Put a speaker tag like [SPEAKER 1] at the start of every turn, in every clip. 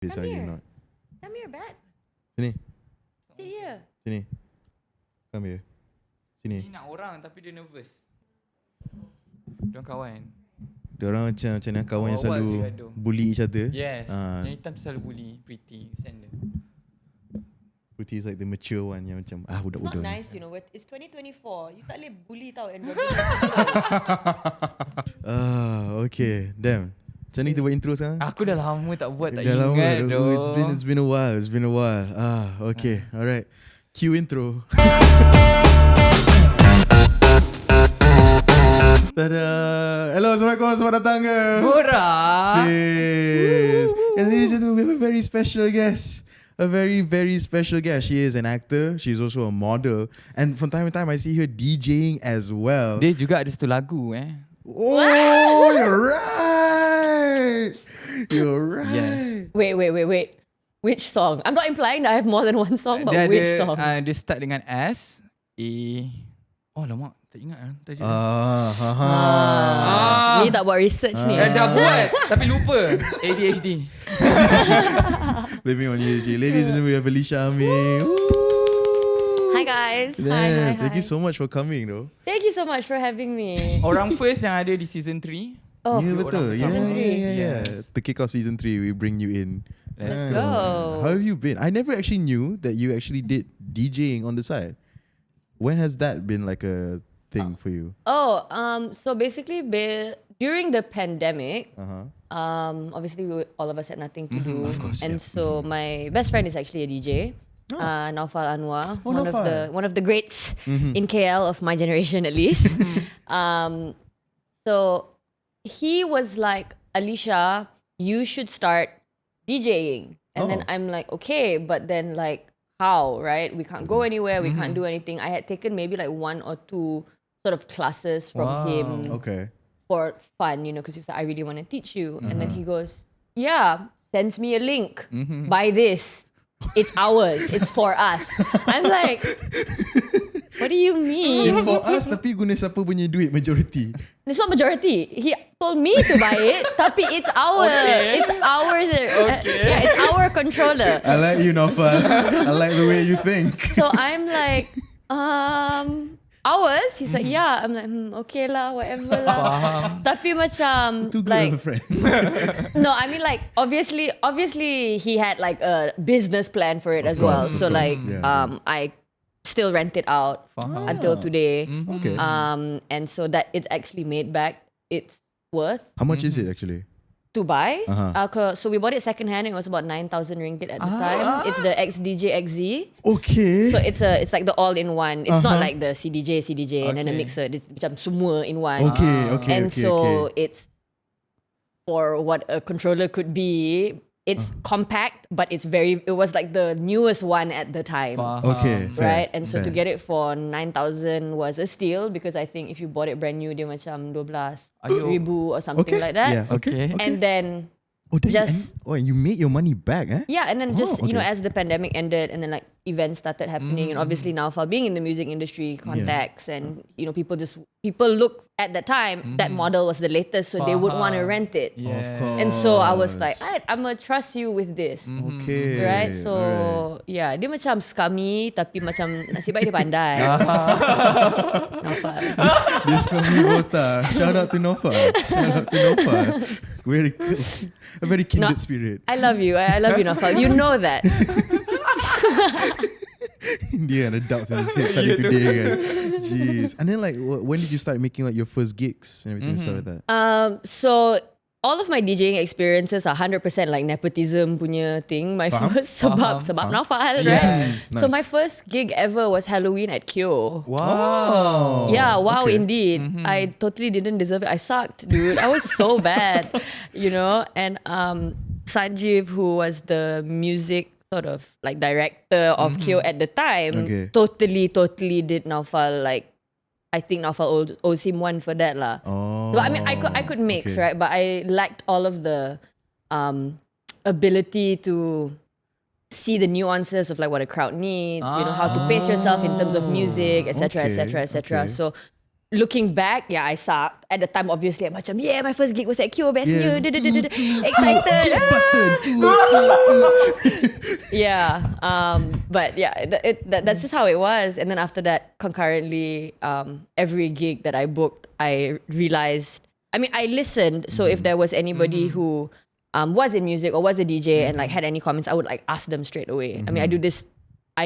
[SPEAKER 1] Come here.
[SPEAKER 2] Not.
[SPEAKER 1] Come here, Bat.
[SPEAKER 2] Sini.
[SPEAKER 1] Sit here.
[SPEAKER 2] Sini. Come here. Sini.
[SPEAKER 3] Ni nak orang tapi dia nervous. Diorang kawan.
[SPEAKER 2] Diorang macam nak kawan yang
[SPEAKER 3] Awal-awal
[SPEAKER 2] selalu
[SPEAKER 3] je gaduh.
[SPEAKER 2] bully each other.
[SPEAKER 3] Yes. Yang hitam tu selalu bully Pretty. Send dia.
[SPEAKER 2] Pretty is like the mature one yang macam
[SPEAKER 1] It's
[SPEAKER 2] budak-budak.
[SPEAKER 1] not nice, you know. It's 2024. You tak boleh bully tau. And
[SPEAKER 2] Okay. Damn. Macam ni kita buat intro sekarang?
[SPEAKER 3] Aku dah lama tak buat, tak
[SPEAKER 2] Dah lama.
[SPEAKER 3] ingat doh.
[SPEAKER 2] It's been a while. Okay. Alright. Cue intro. Tada. Hello, Assalamualaikum. Selamat datang ke BorakSpace. And ladies and gentlemen, we have a very special guest. A very, very special guest. She is an actor. She's also a model. And from time to time, I see her DJing as well.
[SPEAKER 3] Dia juga ada satu lagu
[SPEAKER 2] Oh, you're right. You're right.
[SPEAKER 3] Yes.
[SPEAKER 1] Wait. Which song? I'm not implying that I have more than one song, but which song?
[SPEAKER 3] Dia start dengan S, A. Oh lama, tak ingat tajuk.
[SPEAKER 1] Ni tak buat research ni.
[SPEAKER 3] Dah buat tapi lupa. ADHD.
[SPEAKER 2] Living on UG. Ladies and gentlemen, we have Alicia Amin.
[SPEAKER 1] Hi guys.
[SPEAKER 2] Yeah,
[SPEAKER 1] Hi.
[SPEAKER 2] thank you so much for coming though.
[SPEAKER 1] Thank you so much for having me.
[SPEAKER 3] Orang first yang ada di season 3.
[SPEAKER 1] Oh,
[SPEAKER 2] Yeah, betul.
[SPEAKER 1] Season three.
[SPEAKER 2] Yeah.
[SPEAKER 3] Yes.
[SPEAKER 2] To kick off season 3, we bring you in.
[SPEAKER 3] Let's
[SPEAKER 1] go.
[SPEAKER 2] How have you been? I never actually knew that you actually did DJing on the side. When has that been like a thing for you?
[SPEAKER 1] So basically, during the pandemic,
[SPEAKER 2] Uh-huh.
[SPEAKER 1] obviously all of us had nothing to do,
[SPEAKER 2] Of course,
[SPEAKER 1] and
[SPEAKER 2] yeah.
[SPEAKER 1] so my best friend is actually a DJ. Naufal Anwar,
[SPEAKER 2] Oh, Naufal.
[SPEAKER 1] one of the greats in KL of my generation at least. So he was like, Alicia, you should start DJing. And then I'm like, okay, but then like how, right? We can't go anywhere, we can't do anything. I had taken maybe like 1 or 2 sort of classes from him
[SPEAKER 2] Okay.
[SPEAKER 1] for fun, you know, because he was like, I really want to teach you. And then he goes, yeah, sends me a link. Buy this. It's ours. It's for us. I'm like, what do you mean?
[SPEAKER 2] It's for us, tapi guna siapa punya duit majority?
[SPEAKER 1] It's not majority. He told me to buy it, tapi it's ours.
[SPEAKER 3] Okay.
[SPEAKER 1] It's ours. Yeah, it's our controller.
[SPEAKER 2] I like you, Naufal. I like the way you think.
[SPEAKER 1] So I'm like, ours? He's like, yeah. I'm like, okay lah, whatever lah. Tapi macam,
[SPEAKER 2] Too good
[SPEAKER 1] like,
[SPEAKER 2] of a friend.
[SPEAKER 1] no, I mean like obviously he had like a business plan for it as well. So like I still rent it out until today.
[SPEAKER 2] Okay.
[SPEAKER 1] And so that it's actually made back its worth
[SPEAKER 2] How much is it actually?
[SPEAKER 1] to buy. So we bought it secondhand. It was about 9,000 ringgit at the time. It's the XDJ XZ.
[SPEAKER 2] Okay.
[SPEAKER 1] So it's like the all-in-one. It's not like the CDJ and then a mixer. It's macam semua in one.
[SPEAKER 2] Okay.
[SPEAKER 1] And so it's for what a controller could be. It's compact, but it was like the newest one at the time.
[SPEAKER 2] Okay.
[SPEAKER 1] Right? And so
[SPEAKER 2] fair.
[SPEAKER 1] to get it for 9,000 was a steal because I think if you bought it brand new, dia macam 12,000 or something like that.
[SPEAKER 2] Yeah. Okay.
[SPEAKER 1] And then
[SPEAKER 2] Just you made your money back, eh?
[SPEAKER 1] yeah, and then just you know,
[SPEAKER 2] okay.
[SPEAKER 1] as the pandemic ended, and then like events started happening, and obviously Naufal being in the music industry, contacts, and you know, people look at that time that model was the latest, so they would want to rent it.
[SPEAKER 2] Of course.
[SPEAKER 1] And so I was like, alright, I'm gonna trust you with this.
[SPEAKER 2] Okay.
[SPEAKER 1] Right, so yeah, dia macam scummy tapi macam nasib baik dia pandai. Naufal.
[SPEAKER 2] This kami Bota. Shout out to Naufal. A very kindred spirit.
[SPEAKER 1] I love you. I love you, Naufal. You know that.
[SPEAKER 2] Dia and adults in the same study today kan. Jeez. And then like when did you start making like your first gigs and everything stuff like that?
[SPEAKER 1] So all of my DJing experiences are 100% like nepotism punya thing. My first sebab Naufal, right? So my first gig ever was Halloween at Kyo.
[SPEAKER 3] Wow.
[SPEAKER 1] Yeah, wow,
[SPEAKER 2] okay.
[SPEAKER 1] indeed. I totally didn't deserve it. I sucked, dude. I was so bad, you know. And Sanjeev, who was the music sort of like director of Kyo at the time, totally did Naufal like. I think Naufal owes him one for that lah. But I mean, I could mix, right? But I lacked all of the ability to see the nuances of like what a crowd needs, you know, how to pace yourself in terms of music, etc., etc., etc. So looking back, yeah, I sucked. At the time, obviously, I'm macam, yeah, my first gig was at Q, best
[SPEAKER 2] Yes.
[SPEAKER 1] new, excited.
[SPEAKER 2] This button.
[SPEAKER 1] Yeah, but yeah, that's just how it was. And then after that, concurrently, every gig that I booked, I realized. I mean, I listened. So if there was anybody who was in music or was a DJ and like had any comments, I would like ask them straight away. I mean, I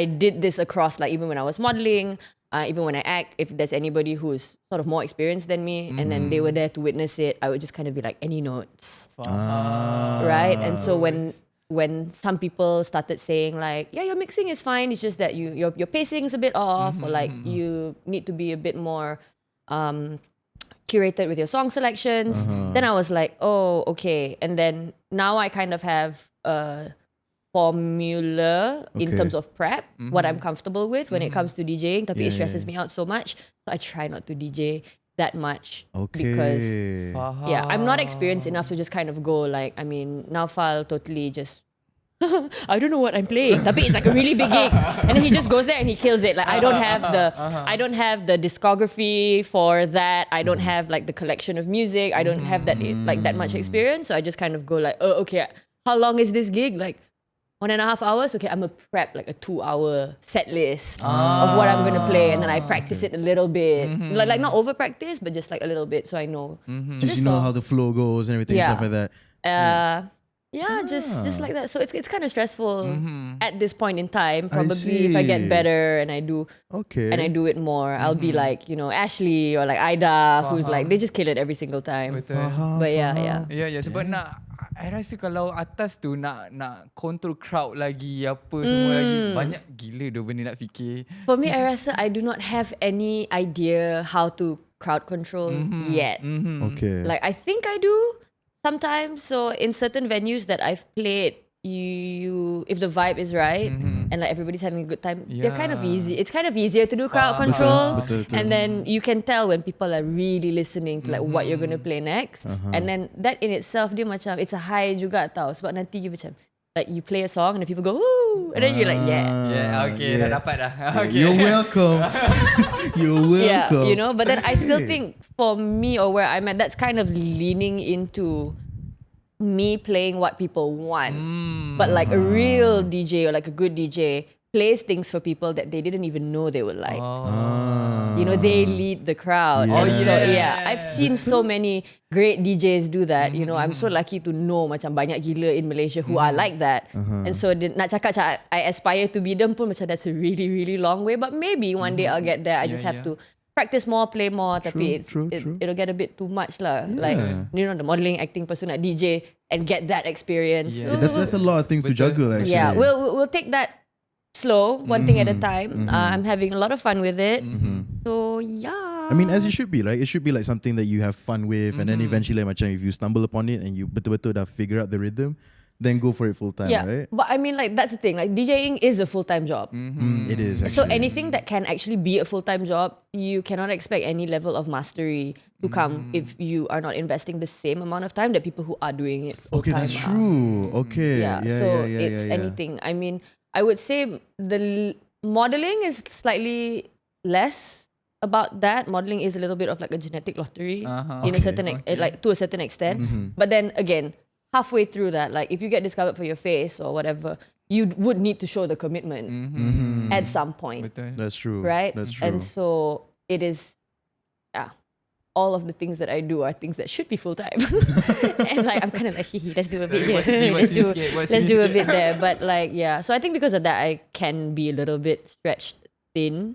[SPEAKER 1] did this across like even when I was modeling, even when I act. If there's anybody who's sort of more experienced than me, and then they were there to witness it, I would just kind of be like, any notes, right? And so when some people started saying like, yeah, your mixing is fine, it's just that your pacing is a bit off, or like you need to be a bit more curated with your song selections, then I was like, oh, okay. And then now I kind of have a formula in terms of prep, what I'm comfortable with when it comes to DJing, tapi it stresses me out so much, so I try not to DJ that much, because yeah, I'm not experienced enough to just kind of go like, I mean, Naufal totally just I don't know what I'm playing, tapi it's like a really big gig, and then he just goes there and he kills it. Like I don't have the discography for that. I don't have like the collection of music. I don't have that like that much experience. So I just kind of go like, oh, okay, how long is this gig? Like 1.5 hours. Okay, I'm gonna prep like a 2-hour set list of what I'm gonna play, and then I practice it a little bit, like not over practice, but just like a little bit, so I know.
[SPEAKER 2] Just you know how the flow goes and everything, stuff like that.
[SPEAKER 1] Yeah, just like that. So it's kind of stressful at this point in time. Probably if I get better and I do it more, I'll be like, you know, Ashley or like Aida, who's like, they just kill it every single time. But yeah.
[SPEAKER 3] Ya, sebab I rasa kalau atas tu nak control crowd lagi, apa semua lagi, banyak gila dah benda nak fikir.
[SPEAKER 1] For me, I rasa I do not have any idea how to crowd control yet.
[SPEAKER 2] Okay.
[SPEAKER 1] Like I think I do sometimes. So in certain venues that I've played, you if the vibe is right and like everybody's having a good time, they're kind of easy. It's kind of easier to do crowd control,
[SPEAKER 2] betul.
[SPEAKER 1] and then you can tell when people are really listening to like what you're gonna play next, and then that in itself dia macam it's a high juga tau, sebab nanti you macam like you play a song and then people go woo, and then you're like
[SPEAKER 3] Okay, dah dapat dah. Okay.
[SPEAKER 2] You're welcome. You're welcome.
[SPEAKER 1] yeah, you know. But then I still think for me or where I'm at, that's kind of leaning into me playing what people want. But like a real DJ or like a good DJ plays things for people that they didn't even know they would like. You know, they lead the crowd.
[SPEAKER 2] Yeah.
[SPEAKER 1] And so yeah, I've seen so many great DJs do that. You know, I'm so lucky to know macam banyak gila in Malaysia who are like that. And so nak cakap I aspire to be them pun macam that's a really, really long way. But maybe one day I'll get there. I just have to practice more, play more, tapi it'll get a bit too much lah. Like, you know, the modelling, acting, person nak DJ and get that experience.
[SPEAKER 2] Yeah, that's a lot of things to juggle actually.
[SPEAKER 1] Yeah, we'll take that slow, one thing at a time. I'm having a lot of fun with it. So yeah.
[SPEAKER 2] I mean, as it should be, like it should be like something that you have fun with, and then eventually, macam if you stumble upon it and you betul-betul dah figure out the rhythm, then go for it full time, right?
[SPEAKER 1] But I mean, like that's the thing. Like DJing is a full-time job.
[SPEAKER 2] It is actually.
[SPEAKER 1] So anything that can actually be a full-time job, you cannot expect any level of mastery to come if you are not investing the same amount of time that people who are doing it full-time.
[SPEAKER 2] Okay, that's true. Okay.
[SPEAKER 1] Yeah. It's anything. I mean, I would say the modeling is slightly less about that. Modeling is a little bit of like a genetic lottery in a certain like to a certain extent. But then again, halfway through that, like if you get discovered for your face or whatever, you would need to show the commitment at some point.
[SPEAKER 3] Betul.
[SPEAKER 2] That's true.
[SPEAKER 1] Right?
[SPEAKER 2] That's true.
[SPEAKER 1] And so it is, all of the things that I do are things that should be full time. And like I'm kind of like, let's do a bit here. Let's do a bit there. But like, yeah. So I think because of that, I can be a little bit stretched thin,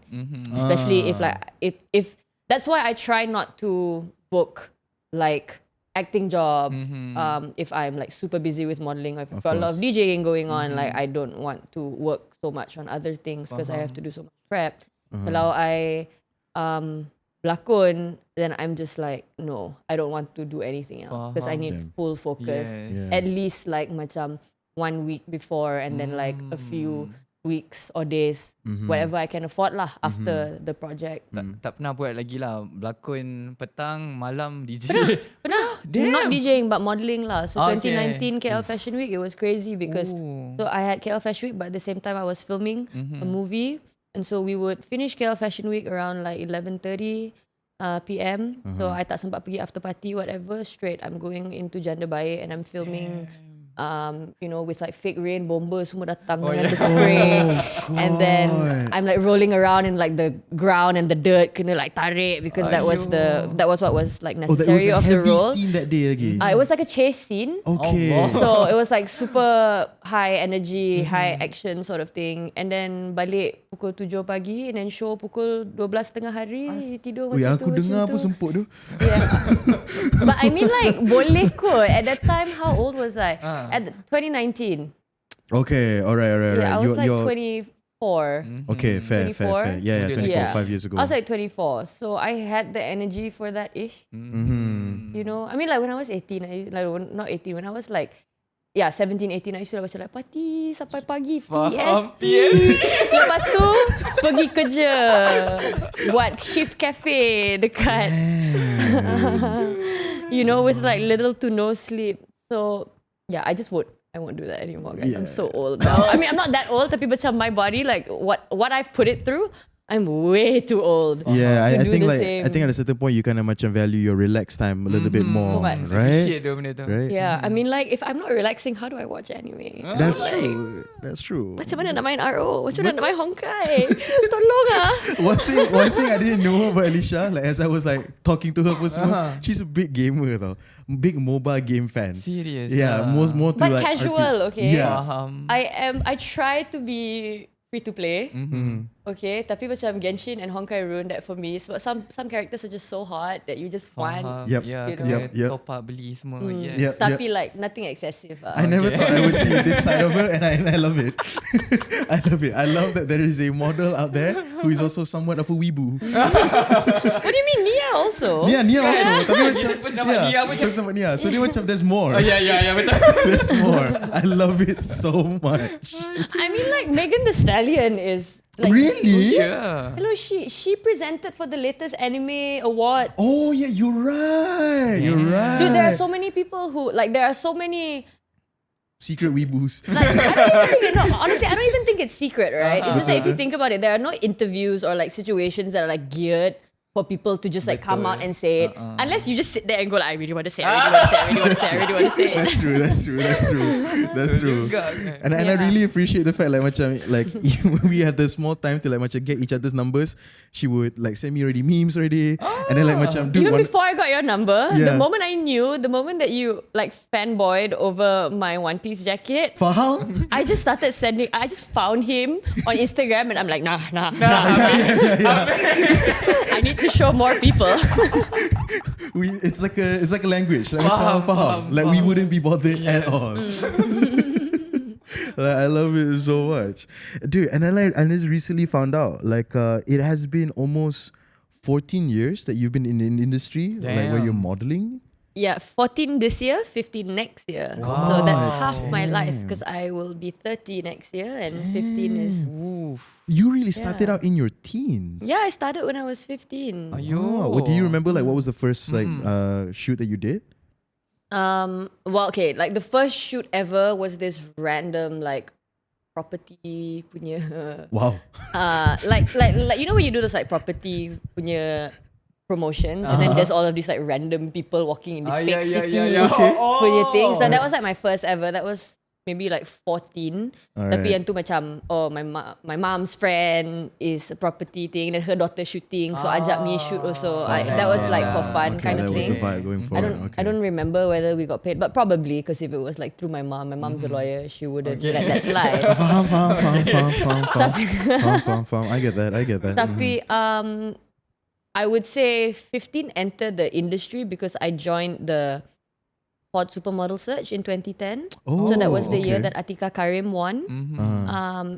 [SPEAKER 1] especially if that's why I try not to book like acting jobs. If I'm like super busy with modeling, or if I've got a lot of DJing going on, like I don't want to work so much on other things because I have to do so much prep. Kalau I lakon, then I'm just like, no, I don't want to do anything else because I need full focus. At least like macam 1 week before, and then like a few weeks or days, whatever I can afford lah after the project.
[SPEAKER 3] Tak pernah buat lagi lah, berlakon petang, malam DJ.
[SPEAKER 1] Pernah. Not DJing but modeling lah. So 2019 KL Fashion Week, it was crazy because so I had KL Fashion Week, but at the same time I was filming a movie, and so we would finish KL Fashion Week around like 11:30. PM. So I tak sempat pergi after party, whatever. Straight, I'm going into Janda Baek and I'm filming. With like fake rain, bomber semua datang dengan the spray. And then I'm like rolling around in like the ground and the dirt, kena like tarik because that was what was like necessary of the role.
[SPEAKER 2] Scene that day again.
[SPEAKER 1] It was like a chase scene.
[SPEAKER 2] Okay.
[SPEAKER 1] So it was like super high energy, high action sort of thing. And then balik pukul 7 pagi and then show pukul 12 tengah hari. Tidur macam tu.
[SPEAKER 2] Aku dengar pun semput tu.
[SPEAKER 1] Yeah. But I mean like boleh kot. At that time, how old was I? At 2019.
[SPEAKER 2] Okay, alright.
[SPEAKER 1] Yeah, I was like 24.
[SPEAKER 2] Okay, fair. Yeah, 24,
[SPEAKER 1] Yeah.
[SPEAKER 2] 5 years ago.
[SPEAKER 1] I was like 24. So I had the energy for that ish. You know, I mean like when I was 18, not 18, when I was like 17, 18, I used to macam like party sampai pagi. PSP. Lepas tu pergi kerja. Buat shift cafe dekat. With like little to no sleep. So yeah, I won't do that anymore, guys. I'm so old now. I mean, I'm not that old, tapi macam my body, like what I've put it through, I'm way too old.
[SPEAKER 2] Yeah, I think
[SPEAKER 1] same.
[SPEAKER 2] I think at a certain point you kind of macam value your relaxed time a little bit more, right?
[SPEAKER 3] Appreciate the benda tu.
[SPEAKER 2] Right?
[SPEAKER 1] Yeah, I mean like if I'm not relaxing, how do I watch anime?
[SPEAKER 2] That's true. That's true.
[SPEAKER 1] Macam mana nak main RO? Macam mana nak main Honkai? Tolong ah.
[SPEAKER 2] One thing I didn't know about Alicia, like as I was like talking to her for semua, she's a big gamer tau. Big mobile game fan.
[SPEAKER 3] Serious.
[SPEAKER 2] Yeah, more to
[SPEAKER 1] But
[SPEAKER 2] like
[SPEAKER 1] casual, okay?
[SPEAKER 2] Yeah.
[SPEAKER 1] I try to be free to play. Okay, tapi macam Genshin and Honkai ruined that for me. Sebab some characters are just so hot that you just want.
[SPEAKER 2] Yep.
[SPEAKER 3] Yep. Top up beli semua.
[SPEAKER 1] Tapi like nothing excessive.
[SPEAKER 2] I never thought I would see this side of her, and I love it. I love it. I love that there is a model out there who is also somewhat of a weeboo.
[SPEAKER 1] What do you mean Nia also?
[SPEAKER 2] Nia also. Tapi macam
[SPEAKER 3] First nampak Nia pun
[SPEAKER 2] first nampak Nia. So dia macam there's more.
[SPEAKER 3] Ya, betul.
[SPEAKER 2] There's more. I love it so much.
[SPEAKER 1] I mean like Megan Thee Stallion is like,
[SPEAKER 2] Really?
[SPEAKER 3] Yeah.
[SPEAKER 1] hello, she presented for the latest anime award.
[SPEAKER 2] Oh yeah, you're right. You're right.
[SPEAKER 1] Dude, there are so many people who there are so many.
[SPEAKER 2] Secret weeboos.
[SPEAKER 1] Like, honestly, I don't even think it's secret, right? It's just that if you think about it, there are no interviews or like situations that are like geared for people to just like come out and say it. Unless you just sit there and go like, I really want to say it, I really want to say it.
[SPEAKER 2] That's true. And I really appreciate the fact like macam like we had the small time to like macam get each other's numbers. She would like send me already memes already, and then like macam
[SPEAKER 1] Even before I got your number,
[SPEAKER 2] Yeah.
[SPEAKER 1] the moment that you like fanboyed over my One Piece jacket,
[SPEAKER 2] faham?
[SPEAKER 1] I just found him on Instagram and I'm like, nah. I need to show more people.
[SPEAKER 2] It's like a language. Like faham. Like we wouldn't be bothered at all. Like, I love it so much, dude. And I just recently found out like it has been almost 14 years that you've been in the industry, like where you're modeling.
[SPEAKER 1] Yeah, 14 this year, 15 next year. So that's half my life because I will be 30 next year and 15 is...
[SPEAKER 2] You really started out in your teens.
[SPEAKER 1] Yeah, I started when I was 15.
[SPEAKER 2] What do you remember? Like, what was the first like shoot that you did?
[SPEAKER 1] Like the first shoot ever was this random like property punya.
[SPEAKER 2] Wow.
[SPEAKER 1] Like you know when you do this like property punya promotions and then there's all of these like random people walking in this fake city punya things. So that was like my first ever. That was maybe like 14. Tapi yang tu macam my mom's friend is a property thing and then her daughter shooting, so ajak me shoot also. That was like for fun kind of thing.
[SPEAKER 2] That was the vibe going forward.
[SPEAKER 1] I don't remember whether we got paid, but probably because if it was like through my mom's a lawyer, she wouldn't let that slide.
[SPEAKER 2] Faham. I get that.
[SPEAKER 1] Tapi I would say 15 entered the industry because I joined the Hot Supermodel Search in 2010. So that was the year that Atika Karim won.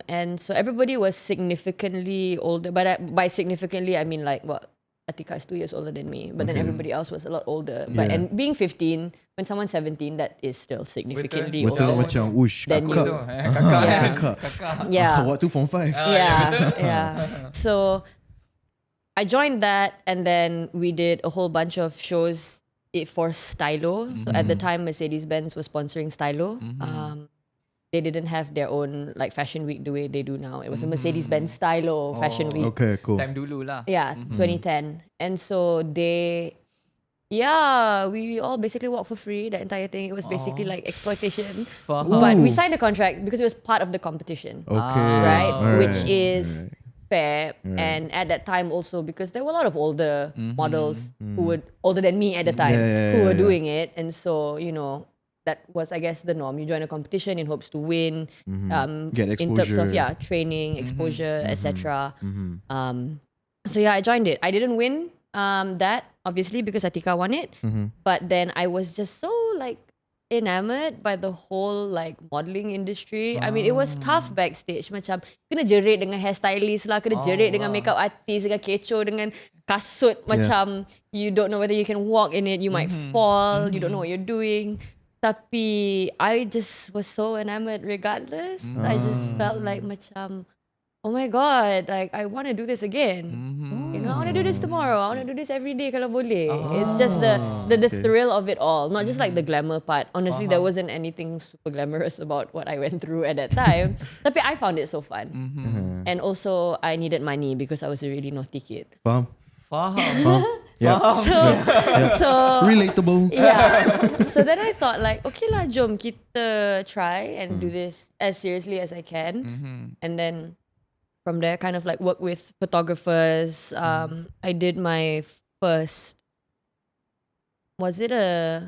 [SPEAKER 1] And so everybody was significantly older. But by significantly, I mean like, Atika is 2 years older than me. But then everybody else was a lot older. But and being 15, when someone's 17, that is still significantly older
[SPEAKER 2] macam
[SPEAKER 1] than you.
[SPEAKER 2] Kakak.
[SPEAKER 1] Yeah.
[SPEAKER 2] What, 2 from 5?
[SPEAKER 1] Yeah. So I joined that and then we did a whole bunch of shows for Stylo. So at the time, Mercedes-Benz was sponsoring Stylo. they didn't have their own like fashion week the way they do now. It was a Mercedes-Benz stylo fashion week.
[SPEAKER 2] Okay, cool.
[SPEAKER 3] Time dulu lah.
[SPEAKER 1] Yeah, 2010. And so we all basically worked for free, the entire thing. It was basically like exploitation. But we signed a contract because it was part of the competition.
[SPEAKER 2] Okay.
[SPEAKER 1] Right?
[SPEAKER 2] Alright.
[SPEAKER 1] Which is fair. And at that time also, because there were a lot of older models who were older than me at the time who were doing it. And so, you know, that was, I guess, the norm. You join a competition in hopes to win.
[SPEAKER 2] Get
[SPEAKER 1] in terms of
[SPEAKER 2] exposure.
[SPEAKER 1] training, exposure, etc. So yeah, I joined it. I didn't win that, obviously, because Atika won it. But then I was just so like enamored by the whole like modelling industry. I mean, it was tough backstage. Macam kena jerit dengan hairstylist lah, kena jerit dengan makeup artist, dengan kecoh, dengan kasut. Macam you don't know whether you can walk in it, you might fall, you don't know what you're doing. Tapi I just was so enamored regardless. I just felt like macam, oh my God, like I want to do this again. You know, I want to do this tomorrow. I want to do this every day kalau boleh. It's just the thrill of it all. Not just like the glamour part. Honestly, there wasn't anything super glamorous about what I went through at that time. Tapi I found it so fun. And also, I needed money because I was a really naughty kid.
[SPEAKER 2] Faham?
[SPEAKER 1] So
[SPEAKER 2] Relatable.
[SPEAKER 1] yeah. So then I thought like, okay lah, jom kita try and do this as seriously as I can. And then from there, kind of like work with photographers. I did my first, I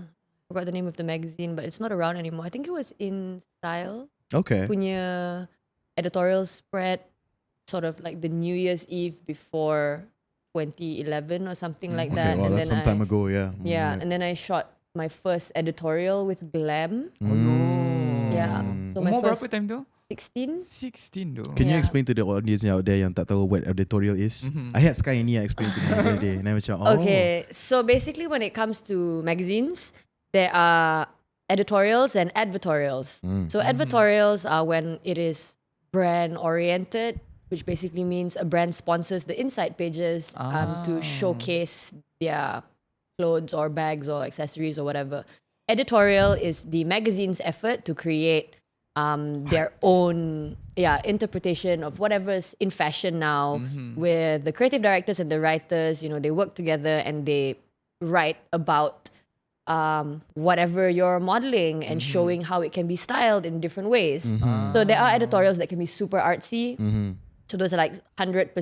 [SPEAKER 1] forgot the name of the magazine, but it's not around anymore. I think it was In Style.
[SPEAKER 2] Okay.
[SPEAKER 1] Punya editorial spread, sort of like the New Year's Eve before 2011 or something like that.
[SPEAKER 2] Well,
[SPEAKER 1] and
[SPEAKER 2] that's
[SPEAKER 1] then
[SPEAKER 2] some time ago, yeah.
[SPEAKER 1] Yeah, and then I shot my first editorial with Glam. Yeah. So my
[SPEAKER 3] Umur
[SPEAKER 1] first
[SPEAKER 3] berapa time tu?
[SPEAKER 1] 16.
[SPEAKER 3] 16 tu.
[SPEAKER 2] Can you
[SPEAKER 1] Yeah.
[SPEAKER 2] explain to the audience out there yang tak tahu what editorial is? I had Sky ni explain to me the other day. And I macam,
[SPEAKER 1] Okay, so basically when it comes to magazines, there are editorials and advertorials. So advertorials are when it is brand oriented, which basically means a brand sponsors the inside pages to showcase their clothes or bags or accessories or whatever. Editorial is the magazine's effort to create their own interpretation of whatever's in fashion now, where the creative directors and the writers, you know, they work together and they write about whatever you're modeling and showing how it can be styled in different ways. So there are editorials that can be super artsy. So those are like 100%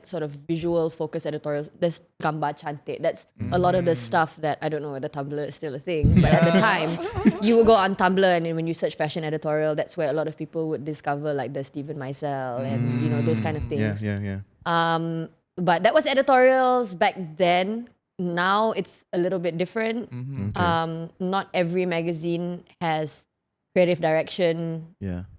[SPEAKER 1] sort of visual focused editorials. There's gambar cantik. That's a lot of the stuff that, I don't know whether Tumblr is still a thing, but at the time, you would go on Tumblr and then when you search fashion editorial, that's where a lot of people would discover like the Steven Meisel and, you know, those kind of things.
[SPEAKER 2] Yeah.
[SPEAKER 1] But that was editorials back then. Now it's a little bit different. Not every magazine has creative direction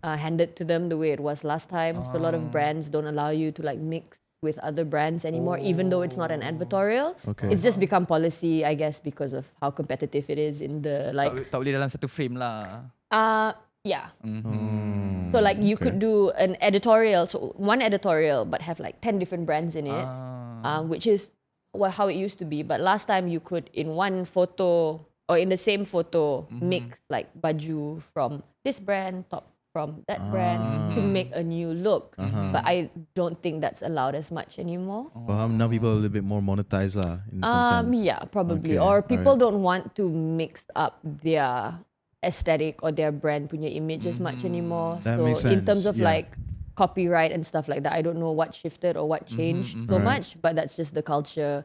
[SPEAKER 1] handed to them the way it was last time. So a lot of brands don't allow you to like mix with other brands anymore, even though it's not an advertorial.
[SPEAKER 2] Okay.
[SPEAKER 1] It's just become policy, I guess, because of how competitive it is in the like.
[SPEAKER 3] Tak boleh dalam satu frame lah.
[SPEAKER 1] Yeah. So like you could do an editorial, so one editorial, but have like 10 different brands in it, which is how it used to be. But last time you could in one photo or in the same photo mix like baju from this brand, top from that brand to make a new look. But I don't think that's allowed as much anymore.
[SPEAKER 2] Now people are a little bit more monetized in some sense.
[SPEAKER 1] Yeah, probably.
[SPEAKER 2] Okay,
[SPEAKER 1] Or people
[SPEAKER 2] alright.
[SPEAKER 1] don't want to mix up their aesthetic or their brand punya image as much anymore.
[SPEAKER 2] That
[SPEAKER 1] So
[SPEAKER 2] makes
[SPEAKER 1] in terms
[SPEAKER 2] sense,
[SPEAKER 1] of
[SPEAKER 2] yeah.
[SPEAKER 1] like copyright and stuff like that, I don't know what shifted or what changed so
[SPEAKER 2] Right.
[SPEAKER 1] much, but that's just the culture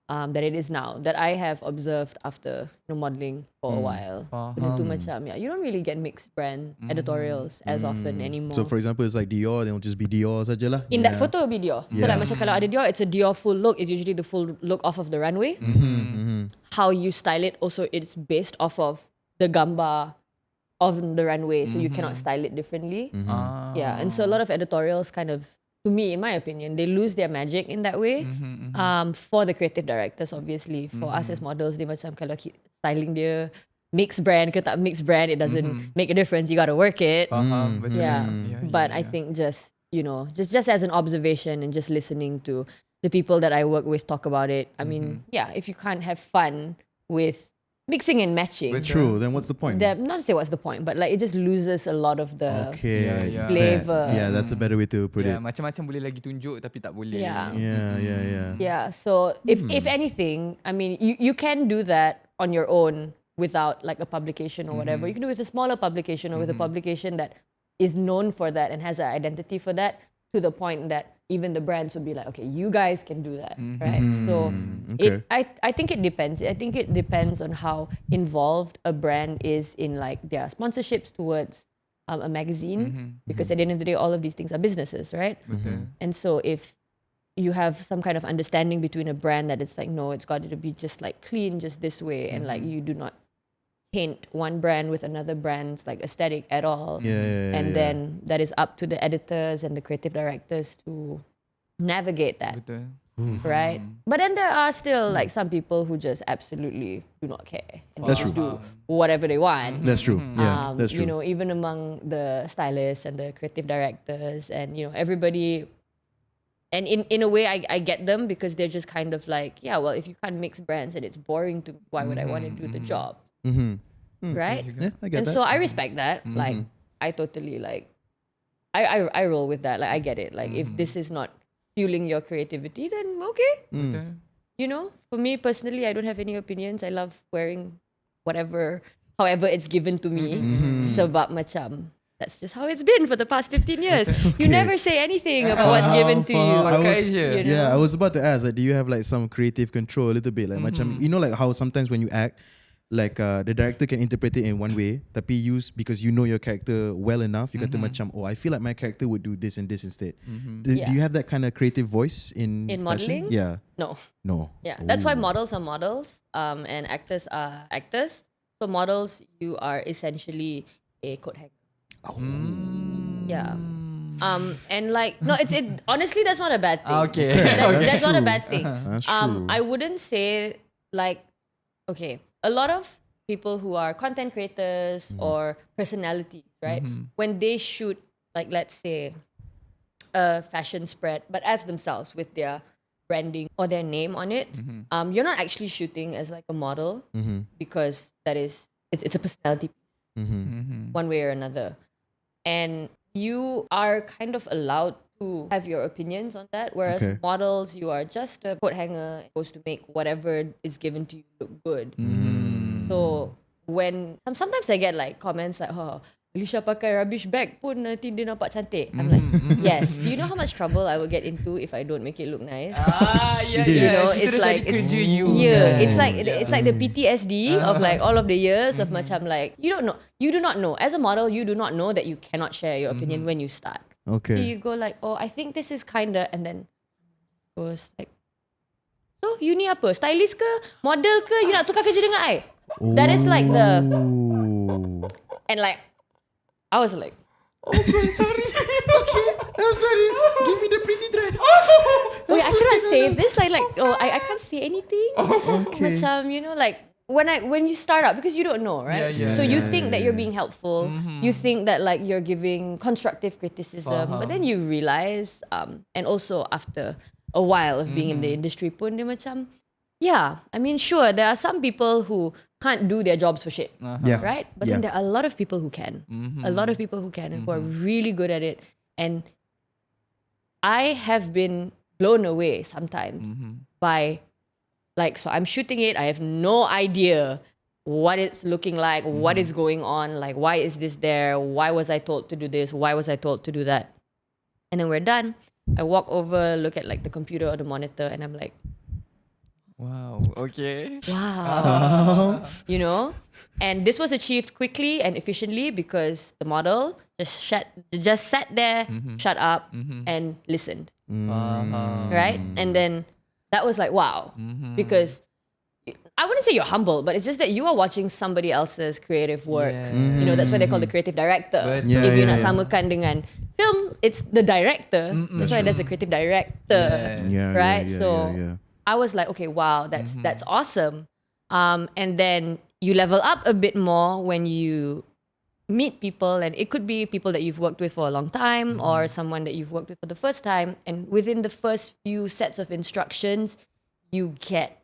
[SPEAKER 1] that it is now that I have observed after modeling for a while. Benda tu macam, you don't really get mixed brand editorials as often anymore.
[SPEAKER 2] So for example, it's like Dior, then it'll just be Dior sajalah.
[SPEAKER 1] in that photo be Dior. So like macam kalau ada Dior, it's a Dior full look. It's usually the full look off of the runway. How you style it also, it's based off of the gambar of the runway. So you cannot style it differently. Yeah, and so a lot of editorials kind of, to me, in my opinion, they lose their magic in that way. For the creative directors, obviously. For us as models, they macam kalau styling dia mixed brand ke tak mixed brand, it doesn't make a difference. You got to work it.
[SPEAKER 3] Faham, betul.
[SPEAKER 1] Yeah. But I think just, you know, just as an observation and just listening to the people that I work with talk about it. I mean, yeah, if you can't have fun with mixing and matching.
[SPEAKER 2] True. Then what's the point?
[SPEAKER 1] Not to say what's the point, but like it just loses a lot of the
[SPEAKER 2] Okay.
[SPEAKER 3] Yeah.
[SPEAKER 1] flavor.
[SPEAKER 2] Yeah, that's a better way to put it.
[SPEAKER 3] Macam-macam boleh lagi tunjuk tapi tak boleh.
[SPEAKER 1] Yeah.
[SPEAKER 2] Yeah.
[SPEAKER 1] So if anything, I mean, you can do that on your own without like a publication or whatever. You can do it with a smaller publication or with a publication that is known for that and has an identity for that, to the point that even the brands would be like, okay, you guys can do that, right? So I think it depends. I think it depends on how involved a brand is in like their sponsorships towards a magazine, because at the end of the day, all of these things are businesses, right? And so if you have some kind of understanding between a brand that it's like, no, it's got to be just like clean, just this way, and like you do not taint one brand with another brand's like aesthetic at all. And then that is up to the editors and the creative directors to navigate that. Right? But then there are still like some people who just absolutely do not care. And
[SPEAKER 2] That's
[SPEAKER 1] just
[SPEAKER 2] true.
[SPEAKER 1] do whatever they want.
[SPEAKER 2] That's true. Yeah, that's true.
[SPEAKER 1] You know, even among the stylists and the creative directors and, you know, everybody. And in a way, I get them, because they're just kind of like, yeah, well, if you can't mix brands and it's boring to me, why would I want to do the job? Right?
[SPEAKER 2] Yeah, I get
[SPEAKER 1] And
[SPEAKER 2] that.
[SPEAKER 1] so I respect that. Like, I totally like, I roll with that. Like, I get it. Like, if this is not fueling your creativity, then okay. You know, for me personally, I don't have any opinions. I love wearing however it's given to me. Sebab macam, that's just how it's been for the past 15 years. You never say anything about what's given to you. You know?
[SPEAKER 2] Yeah, I was about to ask, like, do you have like some creative control a little bit? Like, macam, you know, like how sometimes when you act, like the director can interpret it in one way, tapi because you know your character well enough, you kata macam, oh, I feel like my character would do this and this instead. Do you have that kind of creative voice in fashion?
[SPEAKER 1] modeling?
[SPEAKER 2] Yeah.
[SPEAKER 1] No. Yeah, that's why models are models, and actors are actors. So models, you are essentially a coat hanger. Yeah. And like, no, it honestly, that's not a bad thing.
[SPEAKER 3] Okay.
[SPEAKER 1] That's not a bad thing.
[SPEAKER 2] That's true.
[SPEAKER 1] I wouldn't say like, okay, a lot of people who are content creators or personalities, right? When they shoot, like, let's say a fashion spread, but as themselves with their branding or their name on it, you're not actually shooting as like a model, because it's a personality piece, one way or another. And you are kind of allowed to have your opinions on that, whereas models, you are just a coat hanger supposed to make whatever is given to you look good. So when sometimes I get like comments like, oh, Alicia pakai rubbish bag pun nanti dia nampak cantik. I'm like, yes. Do you know how much trouble I will get into if I don't make it look nice? You know, it's like it's like the PTSD of like all of the years of macam like, you do not know as a model, you do not know that you cannot share your opinion when you start.
[SPEAKER 2] Okay.
[SPEAKER 1] So you go like, oh, I think this is kinda, and then goes like, so you ni apa? Stylist ke? Model ke? You nak tukar kerja dengan I? That is like the, and like, I was like,
[SPEAKER 2] oh, sorry. Okay, I'm sorry. Give me the pretty dress.
[SPEAKER 1] wait, I cannot say this. Like, oh, I can't say anything.
[SPEAKER 2] Okay.
[SPEAKER 1] Macam, you know, like when you start out, because you don't know, right? So you think that you're being helpful. You think that like you're giving constructive criticism, but then you realize, and also after a while of being in the industry, pun dia macam, yeah, I mean, sure, there are some people who can't do their jobs for shit, right? But then there are a lot of people who can. A lot of people who can and who are really good at it. And I have been blown away sometimes by, like, so I'm shooting it, I have no idea what it's looking like, what is going on, like, why is this there? Why was I told to do this? Why was I told to do that? And then we're done. I walk over, look at like the computer or the monitor, and I'm like,
[SPEAKER 3] wow, okay.
[SPEAKER 1] Wow. You know? And this was achieved quickly and efficiently because the model just sat there, shut up, and listened. Right? And then that was like, wow. Because I wouldn't say you're humble, but it's just that you are watching somebody else's creative work. You know, that's why they call the creative director. If you nak samakan dengan film, it's the director. That's why there's a creative director. Right? So I was like, okay, wow, that's awesome. And then you level up a bit more when you meet people, and it could be people that you've worked with for a long time or someone that you've worked with for the first time. And within the first few sets of instructions, you get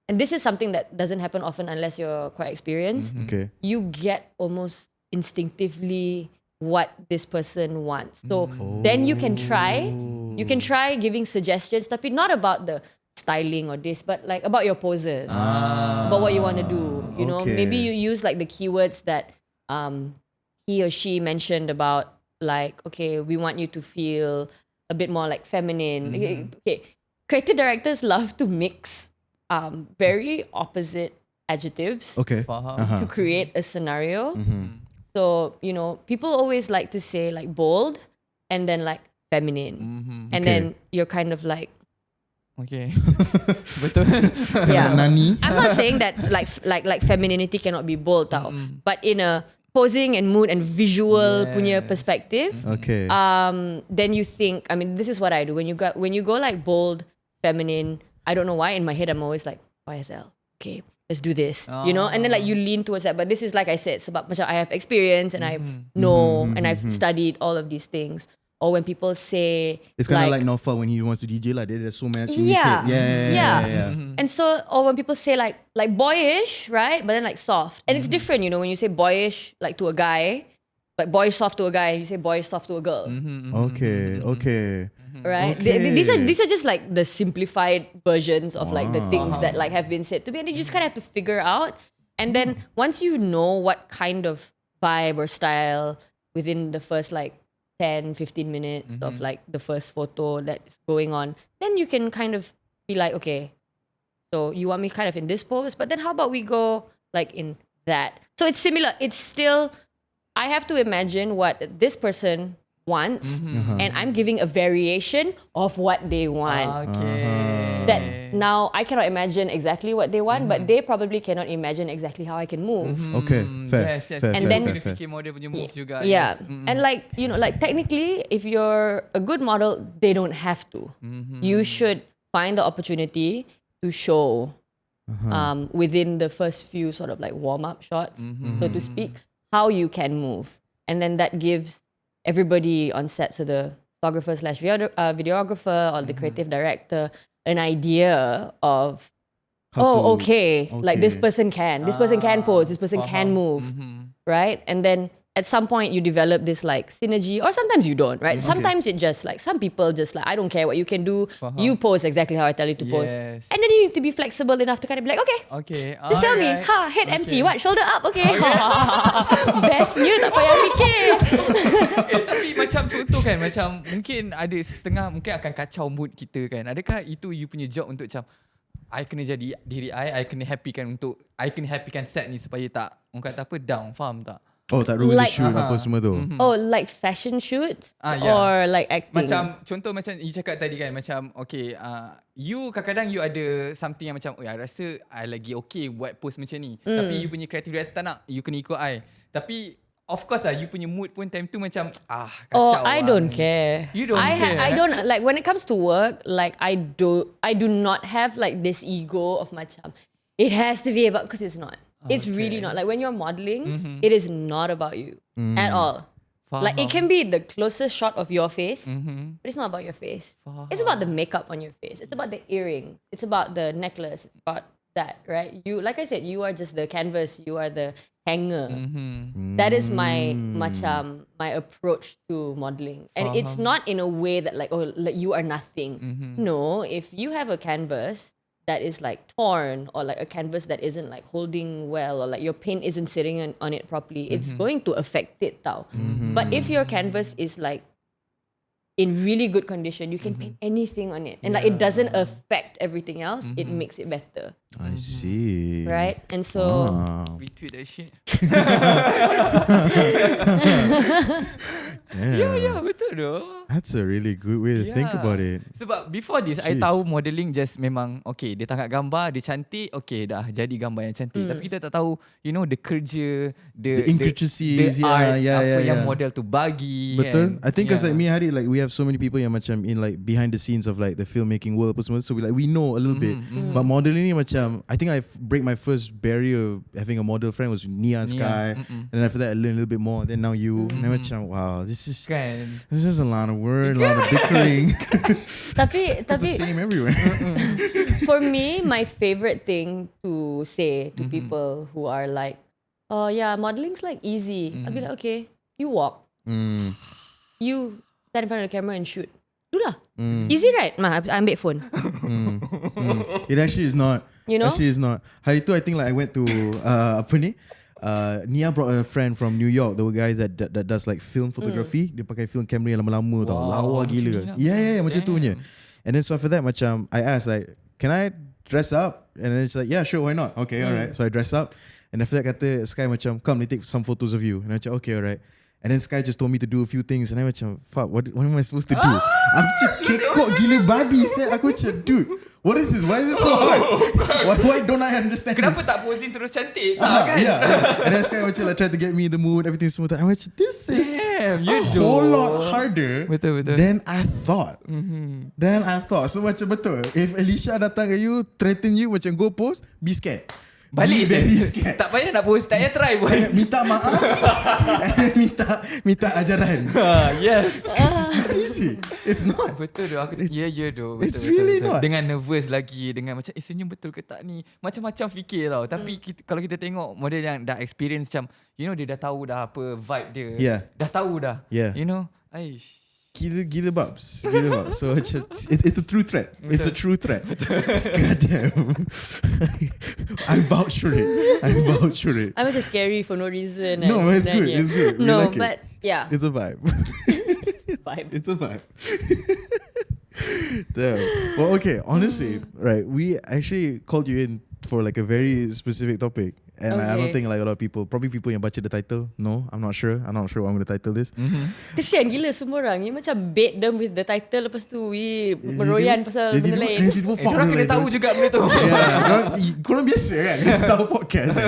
[SPEAKER 1] and this is something that doesn't happen often unless you're quite experienced.
[SPEAKER 2] Okay.
[SPEAKER 1] You get almost instinctively what this person wants. So then you can try giving suggestions, tapi not about the styling or this, but like about your poses, about what you want to do. You know,
[SPEAKER 2] Okay.
[SPEAKER 1] maybe you use like the keywords that he or she mentioned about, like, okay, we want you to feel a bit more like feminine. Okay, creative directors love to mix very opposite adjectives
[SPEAKER 2] Okay.
[SPEAKER 1] to create a scenario. So, you know, people always like to say like bold and then like feminine. And
[SPEAKER 2] Okay.
[SPEAKER 1] then you're kind of like,
[SPEAKER 3] Okay. Betul.
[SPEAKER 1] yeah.
[SPEAKER 2] Nani?
[SPEAKER 1] I'm not saying that like femininity cannot be bold tau. But in a posing and mood and visual punya perspective,
[SPEAKER 2] Okay.
[SPEAKER 1] then you think, I mean, this is what I do. When you go like bold, feminine, I don't know why, in my head I'm always like, YSL. Okay, let's do this. You know? And then like you lean towards that. But this is, like I said, sebab macam I have experience and I know and I've studied all of these things. Or when people say,
[SPEAKER 2] It's kind of like Naufal when he wants to DJ, like there's so much in his
[SPEAKER 1] yeah,
[SPEAKER 2] head. Yeah.
[SPEAKER 1] And so, or when people say like boyish, right? But then like soft. And it's different, you know, when you say boyish like to a guy, like boyish soft to a guy, and you say boyish soft to a girl.
[SPEAKER 2] Okay.
[SPEAKER 1] Right?
[SPEAKER 2] Okay.
[SPEAKER 1] These are just like the simplified versions of like the things that like have been said to me. And you just kind of have to figure out. And then once you know what kind of vibe or style within the first like 10, 15 minutes of like the first photo that's going on, then you can kind of be like, okay, so you want me kind of in this pose, but then how about we go like in that? So it's similar. It's still, I have to imagine what this person wants, and I'm giving a variation of what they want.
[SPEAKER 3] Okay.
[SPEAKER 1] That now I cannot imagine exactly what they want, but they probably cannot imagine exactly how I can move.
[SPEAKER 2] Okay. Fair.
[SPEAKER 3] Yes.
[SPEAKER 2] Fair.
[SPEAKER 1] And
[SPEAKER 2] fair,
[SPEAKER 1] then-
[SPEAKER 2] fair,
[SPEAKER 3] Kena
[SPEAKER 2] fair.
[SPEAKER 3] fikir model punya move juga.
[SPEAKER 1] Yeah.
[SPEAKER 3] Yes.
[SPEAKER 1] And like, you know, like technically, if you're a good model, they don't have to. You should find the opportunity to show within the first few sort of like warm-up shots, so to speak, how you can move. And then that gives everybody on set, so the photographer / videographer or the creative director, an idea of,
[SPEAKER 2] How to-
[SPEAKER 1] like this
[SPEAKER 2] okay.
[SPEAKER 1] person can pose, this person can move, right? And then at some point you develop this like synergy, or sometimes you don't, right? Sometimes it just like, some people just like, I don't care what you can do, you pose exactly how I tell you to pose.
[SPEAKER 3] Yes.
[SPEAKER 1] And then you need to be flexible enough to kind of be like, okay,
[SPEAKER 3] Okay.
[SPEAKER 1] just tell me, head empty, what, shoulder up, okay. Bestnya tak payah fikir.
[SPEAKER 3] Tapi macam contoh kan, macam mungkin ada setengah, mungkin akan kacau mood kita kan. Adakah itu you punya job untuk macam, I kena jadi diri I kena happykan set ni supaya tak, orang kata apa, down, faham tak?
[SPEAKER 2] Oh, tak really
[SPEAKER 1] Like-
[SPEAKER 2] shoot apa semua tu.
[SPEAKER 1] Oh, like fashion shoots
[SPEAKER 3] Yeah.
[SPEAKER 1] or like acting?
[SPEAKER 3] Macam contoh macam you cakap tadi kan, macam okay, you kadang-kadang you ada something yang macam, I rasa I lagi okay buat post macam ni, tapi you punya creative director tak nak, you kena ikut I. Tapi of course you punya mood pun time tu macam kacau.
[SPEAKER 1] I don't care.
[SPEAKER 3] You don't care?
[SPEAKER 1] I don't like when it comes to work. Like I do not have like this ego of macam it has to be about, because it's not. It's really not. Like when you're modeling, it is not about you at all. Like it can be the closest shot of your face, but it's not about your face. It's about the makeup on your face. It's about the earrings. It's about the necklace. It's about that, right? You, like I said, you are just the canvas. You are the hanger. That is my macam my approach to modeling, and it's not in a way that like, oh, like you are nothing. No, if you have a canvas that is like torn, or like a canvas that isn't like holding well, or like your paint isn't sitting on it properly, it's going to affect it tau. But if your canvas is like in really good condition, you can paint anything on it, and like it doesn't affect everything else. It makes it better,
[SPEAKER 2] I see.
[SPEAKER 1] right? And so
[SPEAKER 3] retweet that shit.
[SPEAKER 2] Damn.
[SPEAKER 3] Ya, betul doh.
[SPEAKER 2] That's a really good way to think
[SPEAKER 3] Yeah.
[SPEAKER 2] about it.
[SPEAKER 3] Sebab before this, I
[SPEAKER 2] Jeez.
[SPEAKER 3] tahu modelling just memang okay, dia tangkap gambar, dia cantik, okay dah jadi gambar yang cantik. Tapi kita tak tahu, you know, the kerja,
[SPEAKER 2] The intricacies,
[SPEAKER 3] the art,
[SPEAKER 2] yeah,
[SPEAKER 3] apa yang
[SPEAKER 2] yeah.
[SPEAKER 3] model tu bagi.
[SPEAKER 2] Betul.
[SPEAKER 3] kan.
[SPEAKER 2] I think because
[SPEAKER 3] Yeah.
[SPEAKER 2] like me and Hari, like we have so many people yang macam in like behind the scenes of like the filmmaking world apa semua. So we know a little bit. But modeling ni macam macam I think I break my first barrier having a model friend was Nia and Sky, and then after that I learned a little bit more. Then now you, and then macam wow, this is a lot of word, a lot of bickering.
[SPEAKER 1] Tapi
[SPEAKER 2] the same everywhere.
[SPEAKER 1] for me, my favorite thing to say to people who are like, oh yeah, modeling's like easy. I'll be like, okay, you walk, you stand in front of the camera and shoot. Do lah. Easy right? I ambil phone.
[SPEAKER 2] It actually is not.
[SPEAKER 1] You know?
[SPEAKER 2] Actually is not. Hari tu I think like I went to apa ni? Nia brought a friend from New York, the guy that does like film photography. Dia pakai film camera yang lama-lama tau. Lawa gila. Yeah, macam tu punya. And then so after that macam I asked like, can I dress up? And then it's like, yeah, sure, why not? Okay, alright. So I dress up. And after that kata Sky macam, come, let me take some photos of you. And I macam, okay, alright. And then Sky just told me to do a few things. And I macam, fuck, what am I supposed to do? I'm macam kekok gila babi. Aku macam, dude, what is this? Why is this so hard? Why don't I understand
[SPEAKER 3] Kenapa
[SPEAKER 2] this?
[SPEAKER 3] tak posing terus cantik? Kan?
[SPEAKER 2] Yeah. And then Sky macam like tried to get me in the mood, everything smooth. I'm macam, this is a whole lot harder
[SPEAKER 3] Betul.
[SPEAKER 2] than I thought. Then I thought. So macam betul. If Alicia datang ke you, threaten you, macam go post, be scared.
[SPEAKER 3] Balik
[SPEAKER 2] be very scared.
[SPEAKER 3] Tak payah nak post, tak payah try pun.
[SPEAKER 2] Minta maaf and then minta ajaran.
[SPEAKER 3] Yes.
[SPEAKER 2] It's not easy. It's not.
[SPEAKER 3] Betul doh. Ya doh.
[SPEAKER 2] It's really not.
[SPEAKER 3] Dengan nervous lagi, dengan macam senyum betul ke tak ni. Macam-macam fikir tau. Tapi kalau kita tengok model yang dah experience macam, you know, dia dah tahu dah apa vibe dia.
[SPEAKER 2] Yeah.
[SPEAKER 3] Dah tahu dah.
[SPEAKER 2] Yeah.
[SPEAKER 3] You know. Aish.
[SPEAKER 2] Gila babs. So it's a true threat. It's a true threat. God damn. I vouch for it.
[SPEAKER 1] I'm just scary for no reason.
[SPEAKER 2] No, it's good.
[SPEAKER 1] Yeah.
[SPEAKER 2] It's good. We
[SPEAKER 1] No,
[SPEAKER 2] like
[SPEAKER 1] but yeah.
[SPEAKER 2] It's a vibe. It's a vibe. Damn. Well, okay. Honestly, right, we actually called you in for like a very specific topic. And I don't think like a lot of people, probably people yang baca the title. No, I'm not sure what I'm going to title this.
[SPEAKER 1] Kesian gila semua orang. Ni macam bait them with the title. Lepas tu meroyan pasal benda lain.
[SPEAKER 3] Korang kena tahu juga benda tu.
[SPEAKER 2] Korang biasa kan? This is our podcast.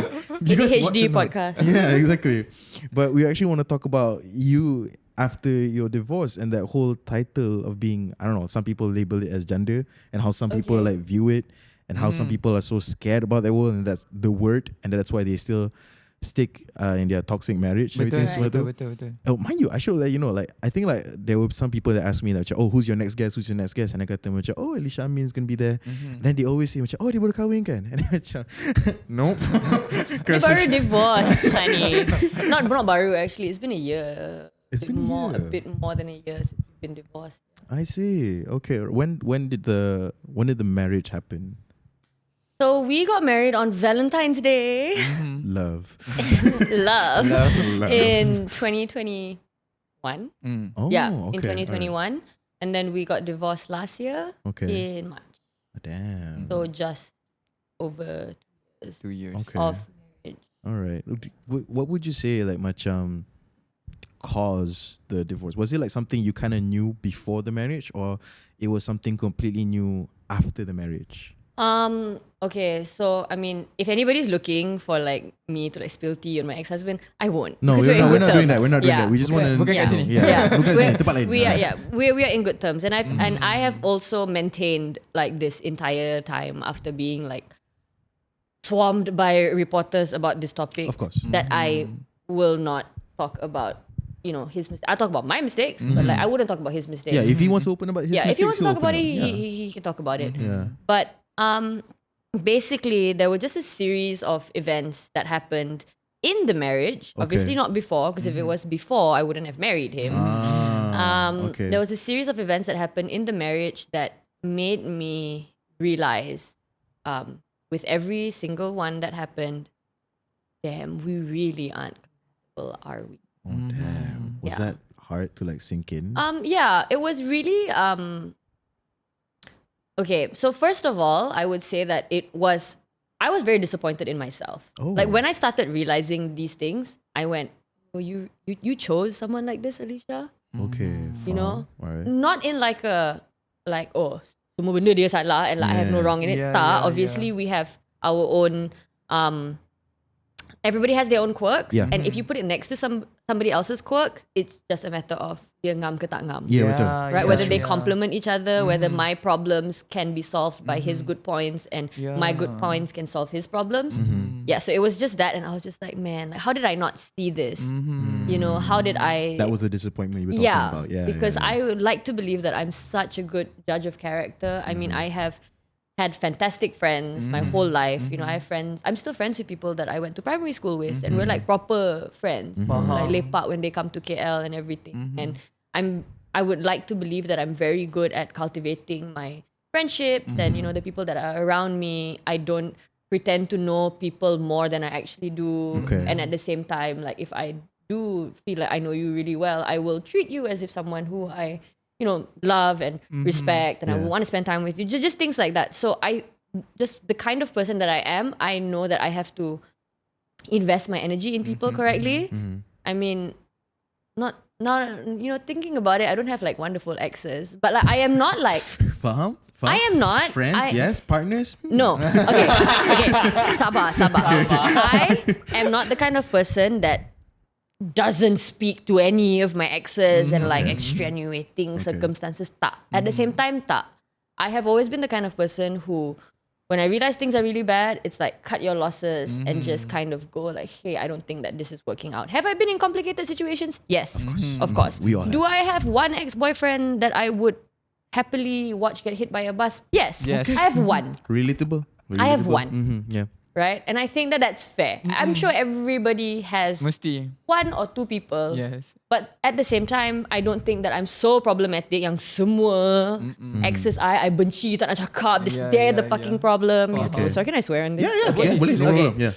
[SPEAKER 1] ADHD podcast.
[SPEAKER 2] Yeah, exactly. But we actually want to talk about you after your divorce and that whole title of being, I don't know, some people label it as gender and how some people like view it. And how some people are so scared about that word, and that's the word, and that's why they still stick in their toxic marriage.
[SPEAKER 3] Betul.
[SPEAKER 2] Mind you, I should let you know, like I think like there were some people that asked me like, oh, who's your next guest? And I kata macam, oh, Alicia Amin is gonna be there. And then they always say macam, oh, dia baru kahwin kan? And I macam, nope.
[SPEAKER 1] Dia baru divorce, honey. Not baru actually. It's been a year.
[SPEAKER 2] It's been
[SPEAKER 1] a bit more than a year since we've been divorced.
[SPEAKER 2] I see. Okay. When did the marriage happen?
[SPEAKER 1] So we got married on Valentine's Day.
[SPEAKER 2] Love.
[SPEAKER 1] Love. In 2021.
[SPEAKER 2] Oh,
[SPEAKER 1] yeah,
[SPEAKER 2] okay.
[SPEAKER 1] in 2021. Right. And then we got divorced last year in March.
[SPEAKER 2] Damn.
[SPEAKER 1] So just over
[SPEAKER 3] 2 years
[SPEAKER 1] of marriage.
[SPEAKER 2] All right. What would you say like macam caused the divorce? Was it like something you kind of knew before the marriage, or it was something completely new after the marriage?
[SPEAKER 1] Okay, so I mean, if anybody's looking for like me to like spill tea on my ex-husband, I won't.
[SPEAKER 2] No, we're not doing that. We're not doing that. We just want to.
[SPEAKER 1] We are in good terms, and I have also maintained like this entire time after being like swarmed by reporters about this topic.
[SPEAKER 2] Of course,
[SPEAKER 1] that I will not talk about. You know, his mistakes. I talk about my mistakes, but like I wouldn't talk about his mistakes.
[SPEAKER 2] Yeah, if he wants to open about his mistakes,
[SPEAKER 1] if he wants to talk about it, he can talk about it.
[SPEAKER 2] Yeah.
[SPEAKER 1] But basically, there were just a series of events that happened in the marriage.
[SPEAKER 2] Okay.
[SPEAKER 1] Obviously, not before, because if it was before, I wouldn't have married him.
[SPEAKER 2] Okay.
[SPEAKER 1] There was a series of events that happened in the marriage that made me realize, with every single one that happened, damn, we really aren't compatible, are we?
[SPEAKER 2] Oh damn! Was that hard to like sink in?
[SPEAKER 1] Yeah, it was really okay. So first of all, I would say that I was very disappointed in myself.
[SPEAKER 2] Oh.
[SPEAKER 1] Like when I started realizing these things, I went, "Oh, you chose someone like this, Alicia."
[SPEAKER 2] Okay.
[SPEAKER 1] You know,
[SPEAKER 2] right.
[SPEAKER 1] not in like a oh, semua benda dia salah and like I have no wrong in it. Obviously we have our own everybody has their own quirks.
[SPEAKER 2] Yeah.
[SPEAKER 1] And if you put it next to somebody else's quirks, it's just a matter of dia ngam ke tak ngam.
[SPEAKER 2] Yeah, betul.
[SPEAKER 1] Right, whether they complement each other, whether my problems can be solved by his good points and my good points can solve his problems. Yeah, so it was just that, and I was just like, man, like, how did I not see this? You know, how did I?
[SPEAKER 2] That was the disappointment you were talking about. Yeah,
[SPEAKER 1] because
[SPEAKER 2] yeah.
[SPEAKER 1] I would like to believe that I'm such a good judge of character. I mean, I have had fantastic friends my whole life. You know, I have friends. I'm still friends with people that I went to primary school with, and we're like proper friends. Like lepak when they come to KL and everything. And I would like to believe that I'm very good at cultivating my friendships and you know the people that are around me. I don't pretend to know people more than I actually do.
[SPEAKER 2] Okay.
[SPEAKER 1] And at the same time, like if I do feel like I know you really well, I will treat you as if someone who I, you know, love and respect, and I want to spend time with you. Just things like that. So just the kind of person that I am, I know that I have to invest my energy in people correctly. I mean, not you know, thinking about it, I don't have like wonderful exes, but like I am not like
[SPEAKER 2] Faham?
[SPEAKER 1] I am not
[SPEAKER 2] Friends, yes. Partners?
[SPEAKER 1] No. Okay. Sabar. I am not the kind of person that doesn't speak to any of my exes and like extenuating circumstances. Tak. At the same time, tak. I have always been the kind of person who, when I realize things are really bad, it's like cut your losses and just kind of go like, hey, I don't think that this is working out. Have I been in complicated situations? Yes. Of course.
[SPEAKER 2] We all
[SPEAKER 1] Do I have one ex-boyfriend that I would happily watch get hit by a bus? Yes. I have one.
[SPEAKER 2] Relatable.
[SPEAKER 1] I have one.
[SPEAKER 2] Yeah.
[SPEAKER 1] Right? And I think that that's fair. I'm sure everybody has
[SPEAKER 3] Mesti.
[SPEAKER 1] one or two people.
[SPEAKER 3] Yes.
[SPEAKER 1] But at the same time, I don't think that I'm so problematic yang semua exes I benci, tak nak cakap. They're the fucking problem.
[SPEAKER 2] Okay.
[SPEAKER 1] So can I swear on this?
[SPEAKER 2] Yeah,
[SPEAKER 1] Okay.
[SPEAKER 2] boleh. No
[SPEAKER 1] Okay.
[SPEAKER 2] problem. Yeah.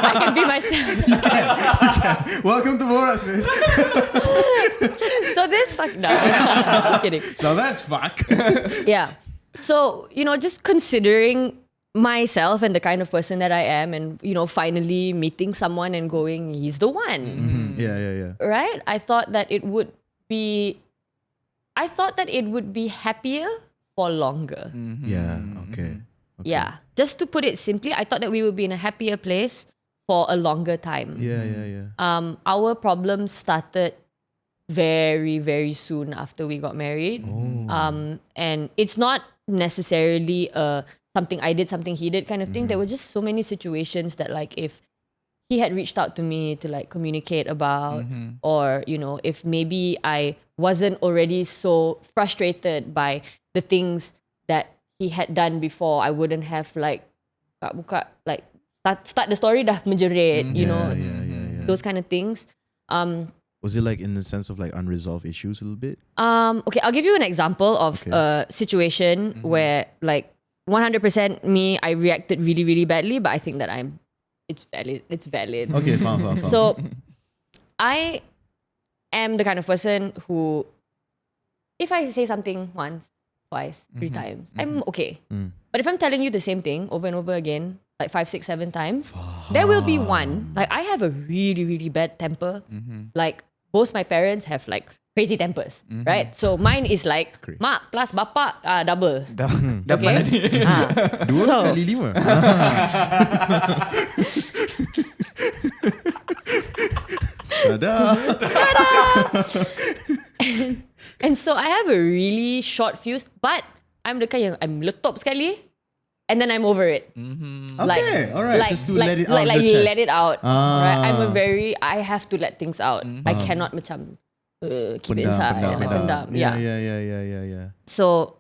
[SPEAKER 1] I can be myself.
[SPEAKER 2] Welcome to BorakSpace.
[SPEAKER 1] So this no, I'm kidding.
[SPEAKER 2] So that's fuck.
[SPEAKER 1] Yeah. So, you know, just considering myself and the kind of person that I am, and, you know, finally meeting someone and going, he's the one.
[SPEAKER 2] Yeah.
[SPEAKER 1] Right? I thought that it would be happier for longer.
[SPEAKER 2] Yeah, okay.
[SPEAKER 1] Yeah. Just to put it simply, I thought that we would be in a happier place for a longer time.
[SPEAKER 2] Yeah.
[SPEAKER 1] Our problems started very, very soon after we got married. And it's not necessarily something I did, something he did kind of thing. There were just so many situations that, like, if he had reached out to me to like communicate about, or, you know, if maybe I wasn't already so frustrated by the things that he had done before, I wouldn't have like buka like start the story dah menjerit, you know, those kind of things.
[SPEAKER 2] Was it like in the sense of like unresolved issues a little bit?
[SPEAKER 1] Okay, I'll give you an example of a situation where like 100% me, I reacted really, really badly, but I think that it's valid.
[SPEAKER 2] Okay, fine.
[SPEAKER 1] So I am the kind of person who, if I say something once, twice, 3 times, I'm okay. But if I'm telling you the same thing over and over again, like 5, 6, 7 times, there will be one. Like, I have a really, really bad temper. Like, both my parents have like crazy tempers, right? So mine is like mak plus bapa double. Okay.
[SPEAKER 2] Dua
[SPEAKER 1] So
[SPEAKER 2] kali 5. Tada.
[SPEAKER 1] And so I have a really short fuse, but I'm the kind yang I'm letop sekali, and then I'm over it.
[SPEAKER 2] Okay, alright. Just to let it out of
[SPEAKER 1] like
[SPEAKER 2] the chest.
[SPEAKER 1] let it out. Right? I have to let things out. I cannot macam keep it inside and like pendam.
[SPEAKER 2] Yeah.
[SPEAKER 1] So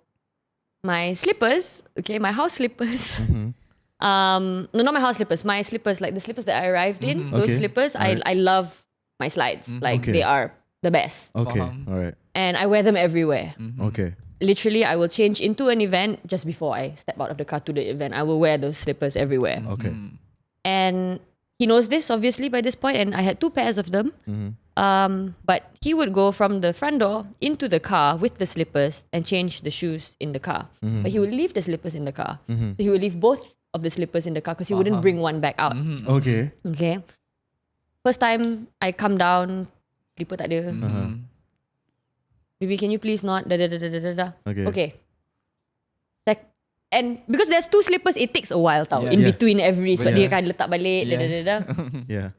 [SPEAKER 1] my slippers, okay, my house slippers. No, not my house slippers. My slippers, like the slippers that I arrived in. Those
[SPEAKER 2] Okay.
[SPEAKER 1] slippers, I love my slides. Like, they are the best.
[SPEAKER 2] Okay, alright.
[SPEAKER 1] And I wear them everywhere.
[SPEAKER 2] Okay.
[SPEAKER 1] Literally, I will change into an event just before I step out of the car to the event. I will wear those slippers everywhere.
[SPEAKER 2] Okay.
[SPEAKER 1] And he knows this, obviously, by this point, and I had 2 pairs of them. But he would go from the front door into the car with the slippers and change the shoes in the car. But he would leave the slippers in the car. So he would leave both of the slippers in the car because he wouldn't bring one back out.
[SPEAKER 2] Okay.
[SPEAKER 1] Okay. First time I come down, slipper tak ada. Baby, can you please not? Okay. And because there's 2 slippers, it takes a while tau.
[SPEAKER 3] Yeah.
[SPEAKER 1] In
[SPEAKER 2] Yeah.
[SPEAKER 1] between every, sebab
[SPEAKER 2] Yeah.
[SPEAKER 1] dia kan letak balik.
[SPEAKER 3] Yes.
[SPEAKER 2] Yeah.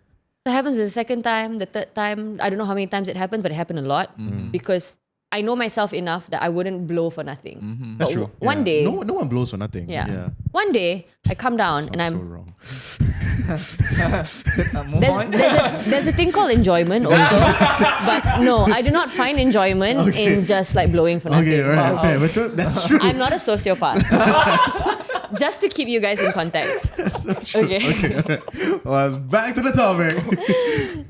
[SPEAKER 1] So it happens the second time, the third time. I don't know how many times it happens, but it happened a lot because I know myself enough that I wouldn't blow for nothing. But
[SPEAKER 2] That's true.
[SPEAKER 1] one
[SPEAKER 2] Yeah.
[SPEAKER 1] day,
[SPEAKER 2] no one blows for nothing.
[SPEAKER 1] yeah. One day I come down and
[SPEAKER 2] Sounds
[SPEAKER 1] I'm
[SPEAKER 2] so wrong.
[SPEAKER 3] Move on.
[SPEAKER 1] there's a thing called enjoyment also, but no, I do not find enjoyment in just like blowing for nothing.
[SPEAKER 2] Okay, right. Okay, betul. That's true.
[SPEAKER 1] I'm not a sociopath. Just to keep you guys in context.
[SPEAKER 2] That's so true.
[SPEAKER 1] Okay.
[SPEAKER 2] Alright. Well, back to the topic.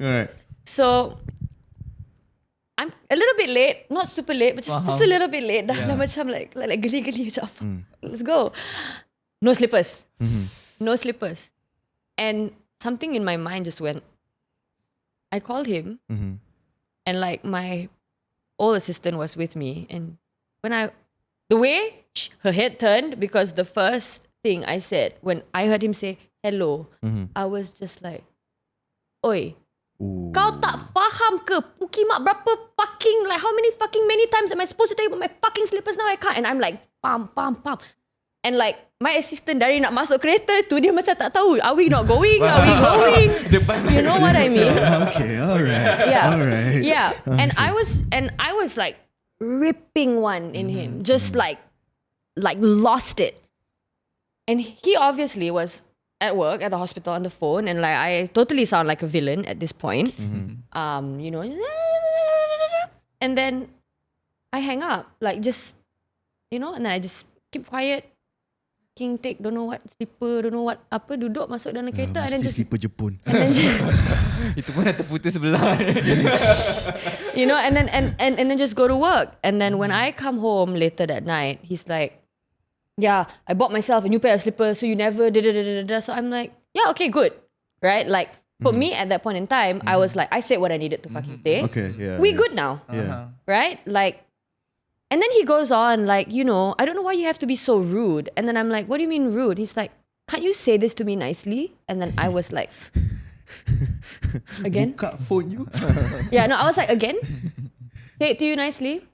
[SPEAKER 2] All right.
[SPEAKER 1] So I'm a little bit late, not super late, but just a little bit late. Dah macam like geli-geli macam apa. Let's go. No slippers. No slippers. And something in my mind just went. I called him and like my old assistant was with me, and when the way her head turned, because the first thing I said when I heard him say hello, I was just like, oi, kau tak faham ke? Pukimak berapa fucking, like how many times am I supposed to tell you about my fucking slippers? Now I can't. And I'm like, pam. And like my assistant dari nak masuk kereta tu, dia macam tak tahu, are we not going? Are we going? You know what I mean?
[SPEAKER 2] Okay, all right.
[SPEAKER 1] Yeah.
[SPEAKER 2] All right.
[SPEAKER 1] Yeah. And I was like ripping one in him, just like lost it. And he obviously was at work at the hospital on the phone, and like I totally sound like a villain at this point. You know, and then I hang up, like just, you know, and then I just keep quiet. King take don't know what slipper, don't know what apa, duduk masuk dalam kereta and then
[SPEAKER 2] Mesti
[SPEAKER 1] just
[SPEAKER 2] slipper Jepun.
[SPEAKER 1] and then just,
[SPEAKER 3] Itu pun dah terputus sebelah.
[SPEAKER 1] you know, and then just go to work. And then when I come home later that night, he's like, yeah, I bought myself a new pair of slippers, so you never da. So I'm like, yeah, okay, good. Right? Like for me at that point in time, I was like, I said what I needed to fucking say.
[SPEAKER 2] Okay, yeah.
[SPEAKER 1] We
[SPEAKER 2] yeah.
[SPEAKER 1] good now.
[SPEAKER 2] Yeah.
[SPEAKER 1] Right? Like, and then he goes on like, you know, I don't know why you have to be so rude. And then I'm like, what do you mean rude? He's like, can't you say this to me nicely? And then I was like, again?
[SPEAKER 2] Buka phone you.
[SPEAKER 1] Yeah, no, I was like, again? Say it to you nicely?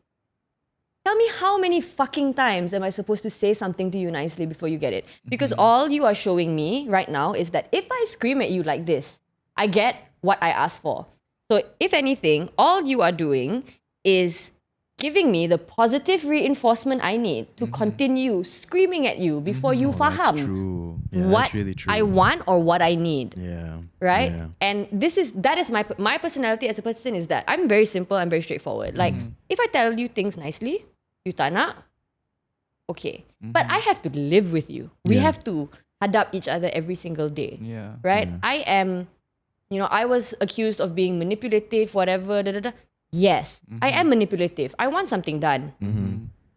[SPEAKER 1] Tell me how many fucking times am I supposed to say something to you nicely before you get it? Because all you are showing me right now is that if I scream at you like this, I get what I asked for. So if anything, all you are doing is giving me the positive reinforcement I need to continue screaming at you before you faham
[SPEAKER 2] That's true. Yeah,
[SPEAKER 1] what
[SPEAKER 2] that's really true.
[SPEAKER 1] I want or what I need.
[SPEAKER 2] Yeah.
[SPEAKER 1] Right?
[SPEAKER 2] Yeah.
[SPEAKER 1] And that is my personality as a person is that I'm very simple, I'm very straightforward. Like if I tell you things nicely, you tak nak, okay. But I have to live with you. We
[SPEAKER 2] Yeah.
[SPEAKER 1] have to hadap each other every single day.
[SPEAKER 3] Yeah.
[SPEAKER 1] Right? I am, you know, I was accused of being manipulative, whatever, Yes, I am manipulative. I want something done.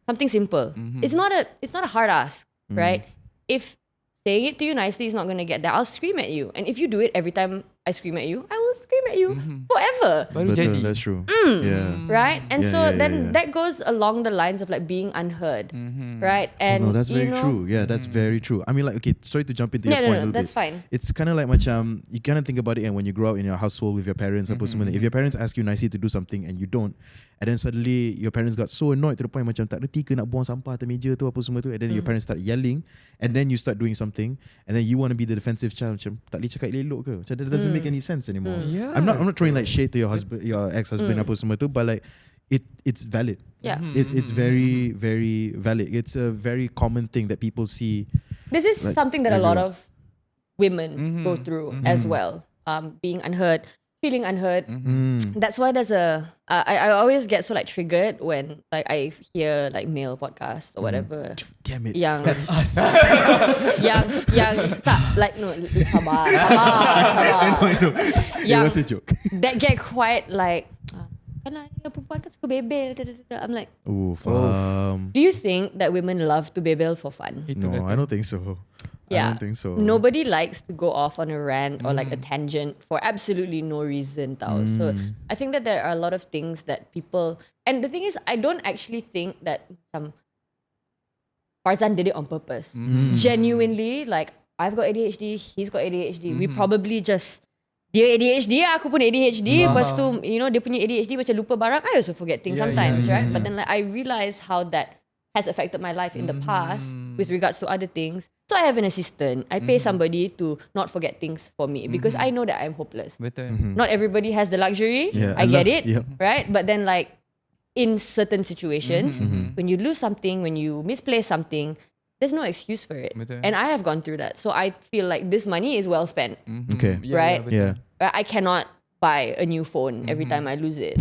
[SPEAKER 1] Something simple. It's not a hard ask, right? If saying it to you nicely is not going to get that, I'll scream at you. And if you do it every time I scream at you, I will scream at you forever.
[SPEAKER 3] Baru
[SPEAKER 2] Betul,
[SPEAKER 3] jadi.
[SPEAKER 2] that's true. Yeah.
[SPEAKER 1] Right? And
[SPEAKER 2] Yeah,
[SPEAKER 1] so
[SPEAKER 2] yeah,
[SPEAKER 1] then
[SPEAKER 2] yeah.
[SPEAKER 1] that goes along the lines of like being unheard. Right? And
[SPEAKER 2] No, that's very
[SPEAKER 1] you know,
[SPEAKER 2] true. Yeah, that's very true. I mean, like, okay, sorry to jump into
[SPEAKER 1] Yeah,
[SPEAKER 2] your point a
[SPEAKER 1] no,
[SPEAKER 2] little
[SPEAKER 1] that's
[SPEAKER 2] bit.
[SPEAKER 1] fine.
[SPEAKER 2] It's kind of like macam, you kind of think about it, and when you grow up in your household with your parents, apa semua ni, if your parents ask you nicely to do something and you don't, and then suddenly your parents got so annoyed to the point macam tak reti ke nak buang sampah atas meja tu apa semua tu, and then your parents start yelling, and then you start doing something, and then you want to be the defensive child, macam tak boleh cakap elok ke, macam that doesn't make any sense anymore.
[SPEAKER 3] Yeah.
[SPEAKER 2] I'm not throwing like shade to your husband, your ex-husband apa semua tu, but like it's valid.
[SPEAKER 1] Yeah.
[SPEAKER 2] It's very, very valid. It's a very common thing that people see.
[SPEAKER 1] This is
[SPEAKER 2] Like,
[SPEAKER 1] something that a lot
[SPEAKER 2] everyone.
[SPEAKER 1] of women go through as well. Being unheard, feeling unheard. That's why there's I always get so like triggered when like I hear like male podcasts or whatever.
[SPEAKER 2] Damn it.
[SPEAKER 1] Yang
[SPEAKER 2] That's us.
[SPEAKER 1] yang tak like no sabar.
[SPEAKER 2] I know. It
[SPEAKER 1] Yang
[SPEAKER 2] was a joke.
[SPEAKER 1] that get quite like kan perempuan kan suka bebel. I'm like,
[SPEAKER 2] Oof.
[SPEAKER 1] do you think that women love to bebel for fun?
[SPEAKER 2] No, I don't think so.
[SPEAKER 1] Yeah.
[SPEAKER 2] I don't think so.
[SPEAKER 1] Nobody likes to go off on a rant or like a tangent for absolutely no reason tau. So I think that there are a lot of things that people, and the thing is I don't actually think that Farzan did it on purpose. Genuinely, like I've got ADHD, he's got ADHD. We probably just dia ADHD, aku pun ADHD. Lepas tu, you know, dia punya ADHD macam lupa barang. I also forget things sometimes, right? But then like I realize how that has affected my life in the past. with regards to other things. So I have an assistant. I pay somebody to not forget things for me because I know that I'm hopeless.
[SPEAKER 3] Betul.
[SPEAKER 1] Not everybody has the luxury.
[SPEAKER 2] Yeah,
[SPEAKER 1] I get it,
[SPEAKER 2] yep.
[SPEAKER 1] right? But then like in certain situations, when you lose something, when you misplace something, there's no excuse for it.
[SPEAKER 3] Betul.
[SPEAKER 1] And I have gone through that. So I feel like this money is well spent.
[SPEAKER 2] Okay.
[SPEAKER 1] Right?
[SPEAKER 3] betul.
[SPEAKER 2] Yeah.
[SPEAKER 1] I cannot buy a new phone every time I lose it.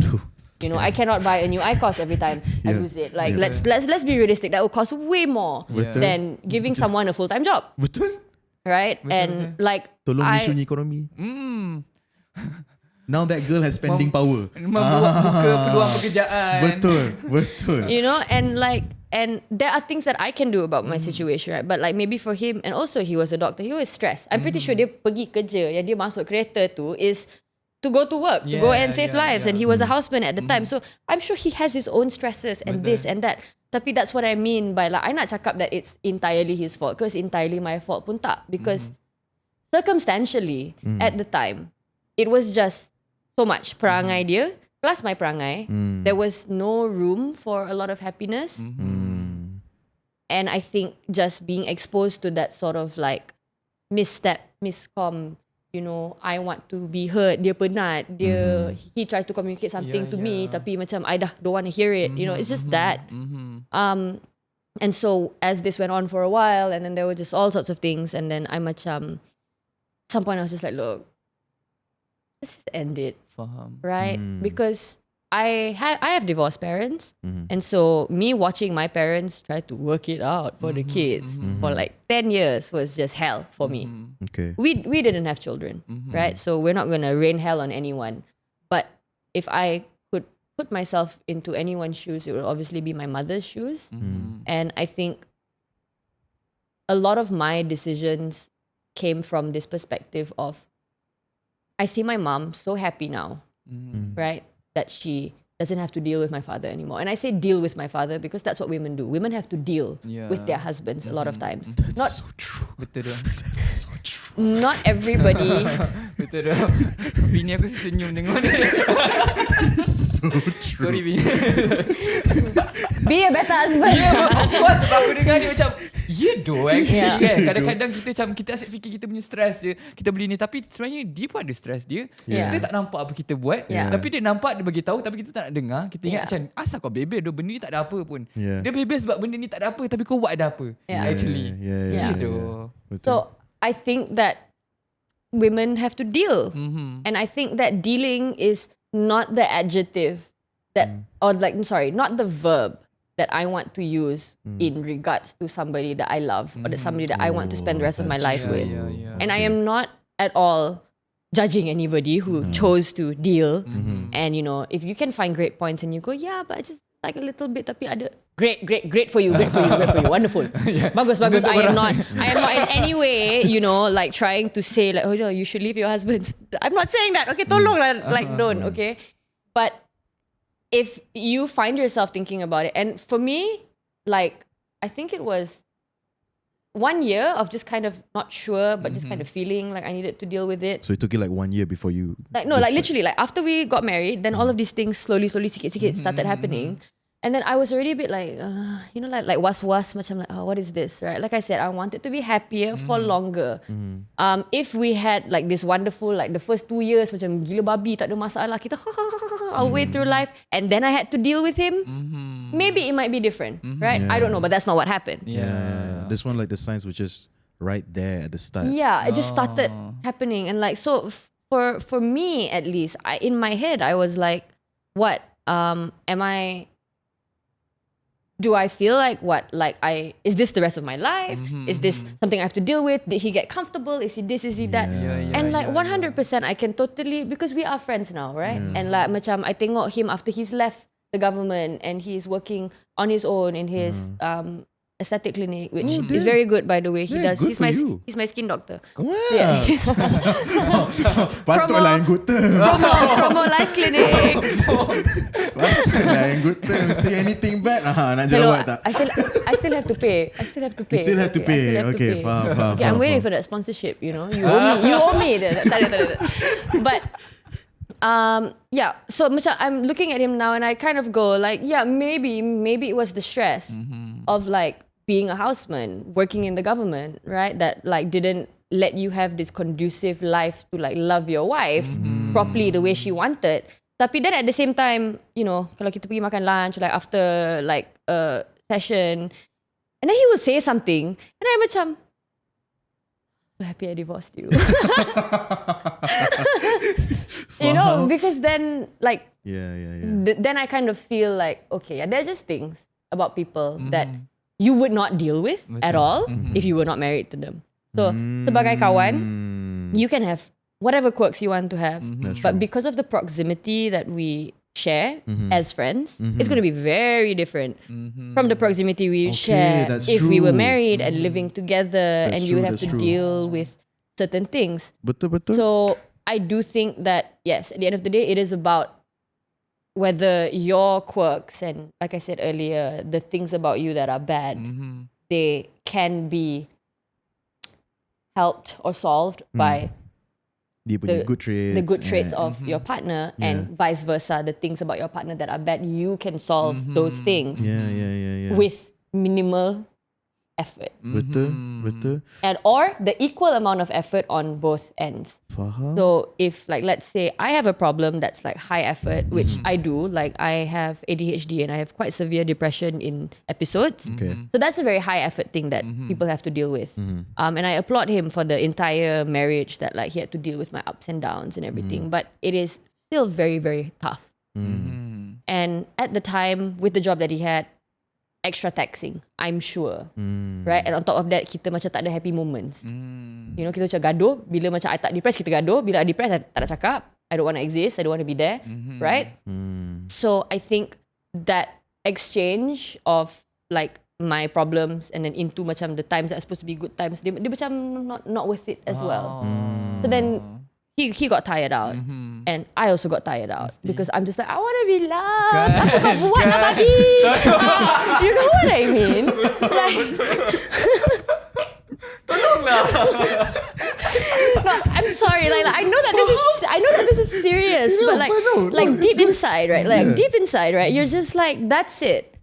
[SPEAKER 1] You know, I cannot buy a new iCos every time I
[SPEAKER 2] Yeah.
[SPEAKER 1] lose it. Like
[SPEAKER 2] Yeah.
[SPEAKER 1] let's be realistic. That will cost way more
[SPEAKER 2] Betul.
[SPEAKER 1] than giving someone a full-time job.
[SPEAKER 2] Betul.
[SPEAKER 1] Right? And like
[SPEAKER 2] Tolong
[SPEAKER 1] I,
[SPEAKER 2] isu ekonomi. Now that girl has spending power.
[SPEAKER 3] Membuka peluang pekerjaan.
[SPEAKER 2] Betul.
[SPEAKER 1] you know, and there are things that I can do about my situation, right? But like maybe for him, and also he was a doctor, he was stressed. I'm pretty sure dia pergi kerja, yang dia masuk kereta tu is to go to work, to go and save lives. And he was a houseman at the time. So I'm sure he has his own stresses and this and that. Tapi that's what I mean by like, I nak cakap that it's entirely his fault, because entirely my fault pun tak. Because circumstantially, at the time, it was just so much perangai dia, plus my perangai. There was no room for a lot of happiness. And I think just being exposed to that sort of like miscom, you know, I want to be heard, dia penat, he tried to communicate something to me, tapi macam I dah don't want to hear it, you know, it's just that. And so as this went on for a while, and then there were just all sorts of things, and then I macam, at some point I was just like, look, let's just end it.
[SPEAKER 3] Faham.
[SPEAKER 1] Right? Because I have divorced parents, and so me watching my parents try to work it out for the kids for like 10 years was just hell for me.
[SPEAKER 2] Okay.
[SPEAKER 1] We didn't have children, right? So we're not gonna rain hell on anyone. But if I could put myself into anyone's shoes, it would obviously be my mother's shoes. And I think a lot of my decisions came from this perspective of, I see my mom so happy now, right? That she doesn't have to deal with my father anymore. And I say deal with my father because that's what women do. Women have to deal with their husbands a lot of times.
[SPEAKER 2] That's so true.
[SPEAKER 3] Betul dah.
[SPEAKER 2] That's so true.
[SPEAKER 1] Not everybody.
[SPEAKER 3] Betul dah. Bini aku senyum tengok ni.
[SPEAKER 2] So true.
[SPEAKER 3] Sorry Bini.
[SPEAKER 1] Be a better husband.
[SPEAKER 3] Of course, sebab aku dengar ni macam doh actually
[SPEAKER 1] Yeah.
[SPEAKER 3] kan. Kadang-kadang kita asyik fikir kita punya stress je, kita beli ni, tapi sebenarnya dia pun ada stress dia.
[SPEAKER 1] Yeah.
[SPEAKER 3] Kita tak nampak apa kita buat,
[SPEAKER 1] Yeah.
[SPEAKER 3] tapi dia nampak, dia bagi tahu, tapi kita tak nak dengar. Kita ingat
[SPEAKER 1] Yeah.
[SPEAKER 3] macam asal kau bebel, benda ni tak ada apa pun.
[SPEAKER 2] Yeah.
[SPEAKER 3] Dia bebel sebab benda ni tak ada apa, tapi kau buat ada apa.
[SPEAKER 1] Yeah.
[SPEAKER 3] Actually.
[SPEAKER 1] Yeah.
[SPEAKER 3] Doh.
[SPEAKER 1] So I think that women have to deal. And I think that dealing is not the adjective that, or like, sorry, not the verb that I want to use in regards to somebody that I love or that somebody that I want to spend the rest of my life with. And I am not at all judging anybody who chose to deal. And you know, if you can find great points and you go, yeah, but I just like a little bit, tapi ada great for you, wonderful. Bagus. I am not in any way, you know, like trying to say like, oh, you should leave your husband. I'm not saying that. Okay, tolong lah, like don't, okay? But if you find yourself thinking about it, and for me, like, I think it was 1 year of just kind of not sure, but just kind of feeling like I needed to deal with it.
[SPEAKER 2] So it took you like 1 year before you...
[SPEAKER 1] Like, no, like literally, like after we got married, then all of these things slowly, sikit-sikit started happening. And then I was already a bit like, you know, like was-was, macam like, oh, what is this, right? Like I said, I wanted to be happier for longer. If we had like this wonderful, like the first 2 years, macam gila babi, tak ada masalah, kita our way through life, and then I had to deal with him, maybe it might be different, right? I don't know, but that's not what happened.
[SPEAKER 2] Yeah. This one, like the signs were just right there at the start.
[SPEAKER 1] Yeah, it just started happening. And like, so for me at least, in my head, I was like, what, do I feel like what? Like is this the rest of my life? Is this something I have to deal with? Did he get comfortable? Is he this? Is he that? And like 100%, I can totally, because we are friends now, right? And like macam I tengok him after he's left the government and he's working on his own in his aesthetic clinic, which is very good, by the way. He does.
[SPEAKER 2] Good
[SPEAKER 1] He's my skin doctor.
[SPEAKER 2] Wow.
[SPEAKER 1] Yeah.
[SPEAKER 2] Patutlah yang good term.
[SPEAKER 1] Promo life clinic.
[SPEAKER 2] Patutlah yang good term. Say anything bad, nak jerawat tak?
[SPEAKER 1] I still have to pay.
[SPEAKER 2] You still have to pay. Okay, faham.
[SPEAKER 1] Okay, I'm waiting for that sponsorship, you know. You owe me. Tak ada. But yeah, so macam I'm looking at him now and I kind of go like, yeah, maybe it was the stress of like being a houseman, working in the government, right? That like didn't let you have this conducive life to like love your wife properly the way she wanted. Tapi then at the same time, you know, kalau kita pergi makan lunch like after like a session, and then he will say something, and I macam, so happy I divorced you. You know, because then like then I kind of feel like, okay, yeah, they're just things about people that you would not deal with at all if you were not married to them. So sebagai kawan, you can have whatever quirks you want to have, but because of the proximity that we share as friends, it's going to be very different from the proximity we share if we were married and living together, and you would have to deal with certain things.
[SPEAKER 2] Betul.
[SPEAKER 1] So I do think that, yes, at the end of the day, it is about whether your quirks and, like I said earlier, the things about you that are bad, they can be helped or solved by
[SPEAKER 2] the
[SPEAKER 1] good traits of your partner, and vice versa, the things about your partner that are bad, you can solve those things with minimal effort.
[SPEAKER 2] Betul.
[SPEAKER 1] And or the equal amount of effort on both ends.
[SPEAKER 2] Faham.
[SPEAKER 1] So if like, let's say I have a problem that's like high effort, which I do, like I have ADHD and I have quite severe depression in episodes.
[SPEAKER 2] Okay.
[SPEAKER 1] So that's a very high effort thing that people have to deal with. And I applaud him for the entire marriage that like he had to deal with my ups and downs and everything. But it is still very, very tough. And at the time, with the job that he had, extra taxing, I'm sure. Right? And on top of that, kita macam tak ada happy moments. You know, kita macam gaduh. Bila macam I tak depressed, kita gaduh. Bila I depressed, I tak nak cakap. I don't want to exist. I don't want to be there. Right? So I think that exchange of like my problems and then into macam the times that are supposed to be good times, dia macam not worth it as well. So then he got tired out. And I also got tired out. Because I'm just like, I want to be loved. Aku tak buat nak bagi. You know what I mean? Like,
[SPEAKER 3] Tolonglah.
[SPEAKER 1] no, I'm sorry. Like I know that this is serious, but like deep inside, right? Like deep inside, right? You're just like, that's it,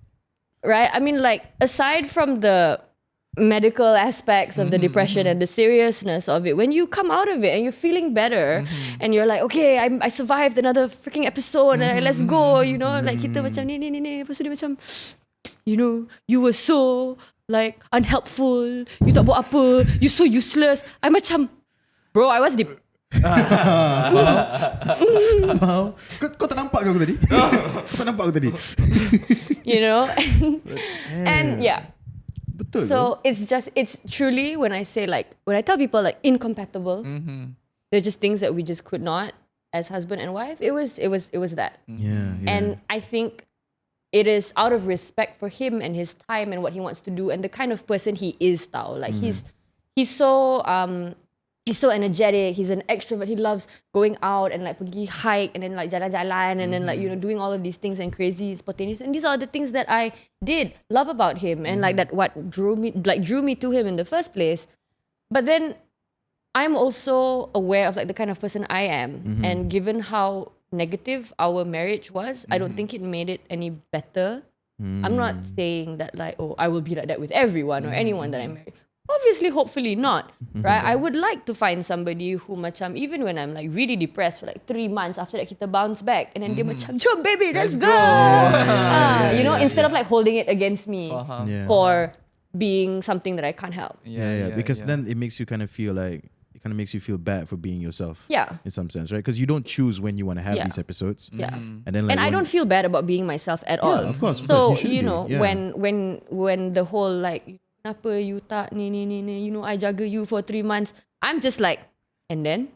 [SPEAKER 1] right? I mean, like aside from the medical aspects of the depression and the seriousness of it, when you come out of it and you're feeling better and you're like, okay, I survived another freaking episode and let's go, you know, like kita macam ni, lepas tu dia macam, you know, you were so like unhelpful, you tak buat apa, you so useless. I'm macam, bro, I was
[SPEAKER 2] Wow. Kau tak nampak ke aku tadi? Kau tak nampak aku tadi?
[SPEAKER 1] You know, and yeah.
[SPEAKER 2] Betul.
[SPEAKER 1] So it's truly, when I tell people like incompatible, they're just things that we just could not as husband and wife. It was that.
[SPEAKER 2] Yeah.
[SPEAKER 1] And I think it is out of respect for him and his time and what he wants to do and the kind of person he is tau. Like he's so energetic, he's an extrovert, he loves going out and like pergi hike and then like jalan-jalan and then like, you know, doing all of these things and crazy spontaneous, and these are the things that I did love about him and like that what drew me to him in the first place. But then I'm also aware of like the kind of person I am, and given how negative our marriage was, I don't think it made it any better. I'm not saying that like, oh, I will be like that with everyone or anyone that I marry. Obviously, hopefully not, right? I would like to find somebody who macam, even when I'm like really depressed for like 3 months, after that kita bounce back and then dia macam, jom baby, let's go. You know, instead of like holding it against me for being something that I can't help.
[SPEAKER 2] Because then it makes you kind of feel like, it kind of makes you feel bad for being yourself.
[SPEAKER 1] Yeah.
[SPEAKER 2] In some sense, right? Because you don't choose when you want to have these episodes.
[SPEAKER 1] Yeah.
[SPEAKER 2] And then like,
[SPEAKER 1] and I don't feel bad about being myself at all.
[SPEAKER 2] Of course.
[SPEAKER 1] So, you know, when the whole like, kenapa you tak ni, you know, I jaga you for 3 months. I'm just like, and then?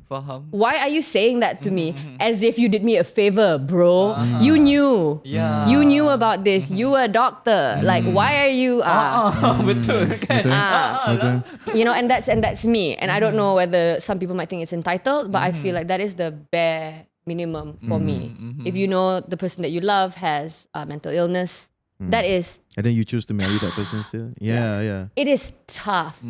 [SPEAKER 3] Faham.
[SPEAKER 1] Why are you saying that to me as if you did me a favor, bro? You knew.
[SPEAKER 3] Yeah.
[SPEAKER 1] You knew about this. You were a doctor. Like, why are you...
[SPEAKER 3] Betul kan?
[SPEAKER 1] You know, and that's me. And I don't know whether some people might think it's entitled, but I feel like that is the bare minimum for me. If you know the person that you love has mental illness, that is...
[SPEAKER 2] And then you choose to marry that person still? Yeah.
[SPEAKER 1] It is tough.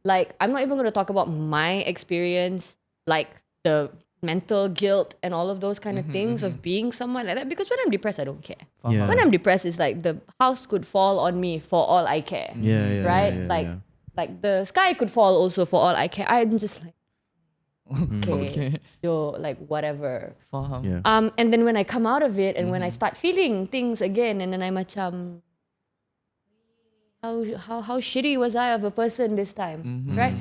[SPEAKER 1] Like, I'm not even going to talk about my experience, like the mental guilt and all of those kind of things of being someone like that. Because when I'm depressed, I don't care.
[SPEAKER 2] Yeah.
[SPEAKER 1] When I'm depressed, it's like the house could fall on me for all I care.
[SPEAKER 2] Yeah,
[SPEAKER 1] right?
[SPEAKER 2] yeah.
[SPEAKER 1] Like the sky could fall also for all I care. I'm just like, okay. Yo, like whatever.
[SPEAKER 3] Faham.
[SPEAKER 2] Yeah.
[SPEAKER 1] And then when I come out of it and when I start feeling things again, and then I macam, how shitty was I of a person this time, right?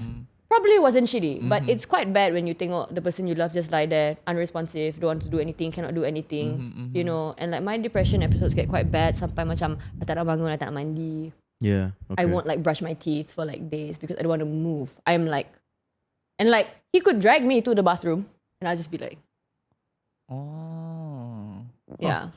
[SPEAKER 1] Probably wasn't shitty, but it's quite bad when you tengok the person you love just lie there, unresponsive, don't want to do anything, cannot do anything, you know. And like my depression episodes get quite bad sampai macam I tak nak bangun, I tak nak mandi.
[SPEAKER 2] Yeah. Okay.
[SPEAKER 1] I won't like brush my teeth for like days because I don't want to move. I'm like, and like he could drag me to the bathroom and I'll just be like,
[SPEAKER 3] Oh.
[SPEAKER 1] yeah.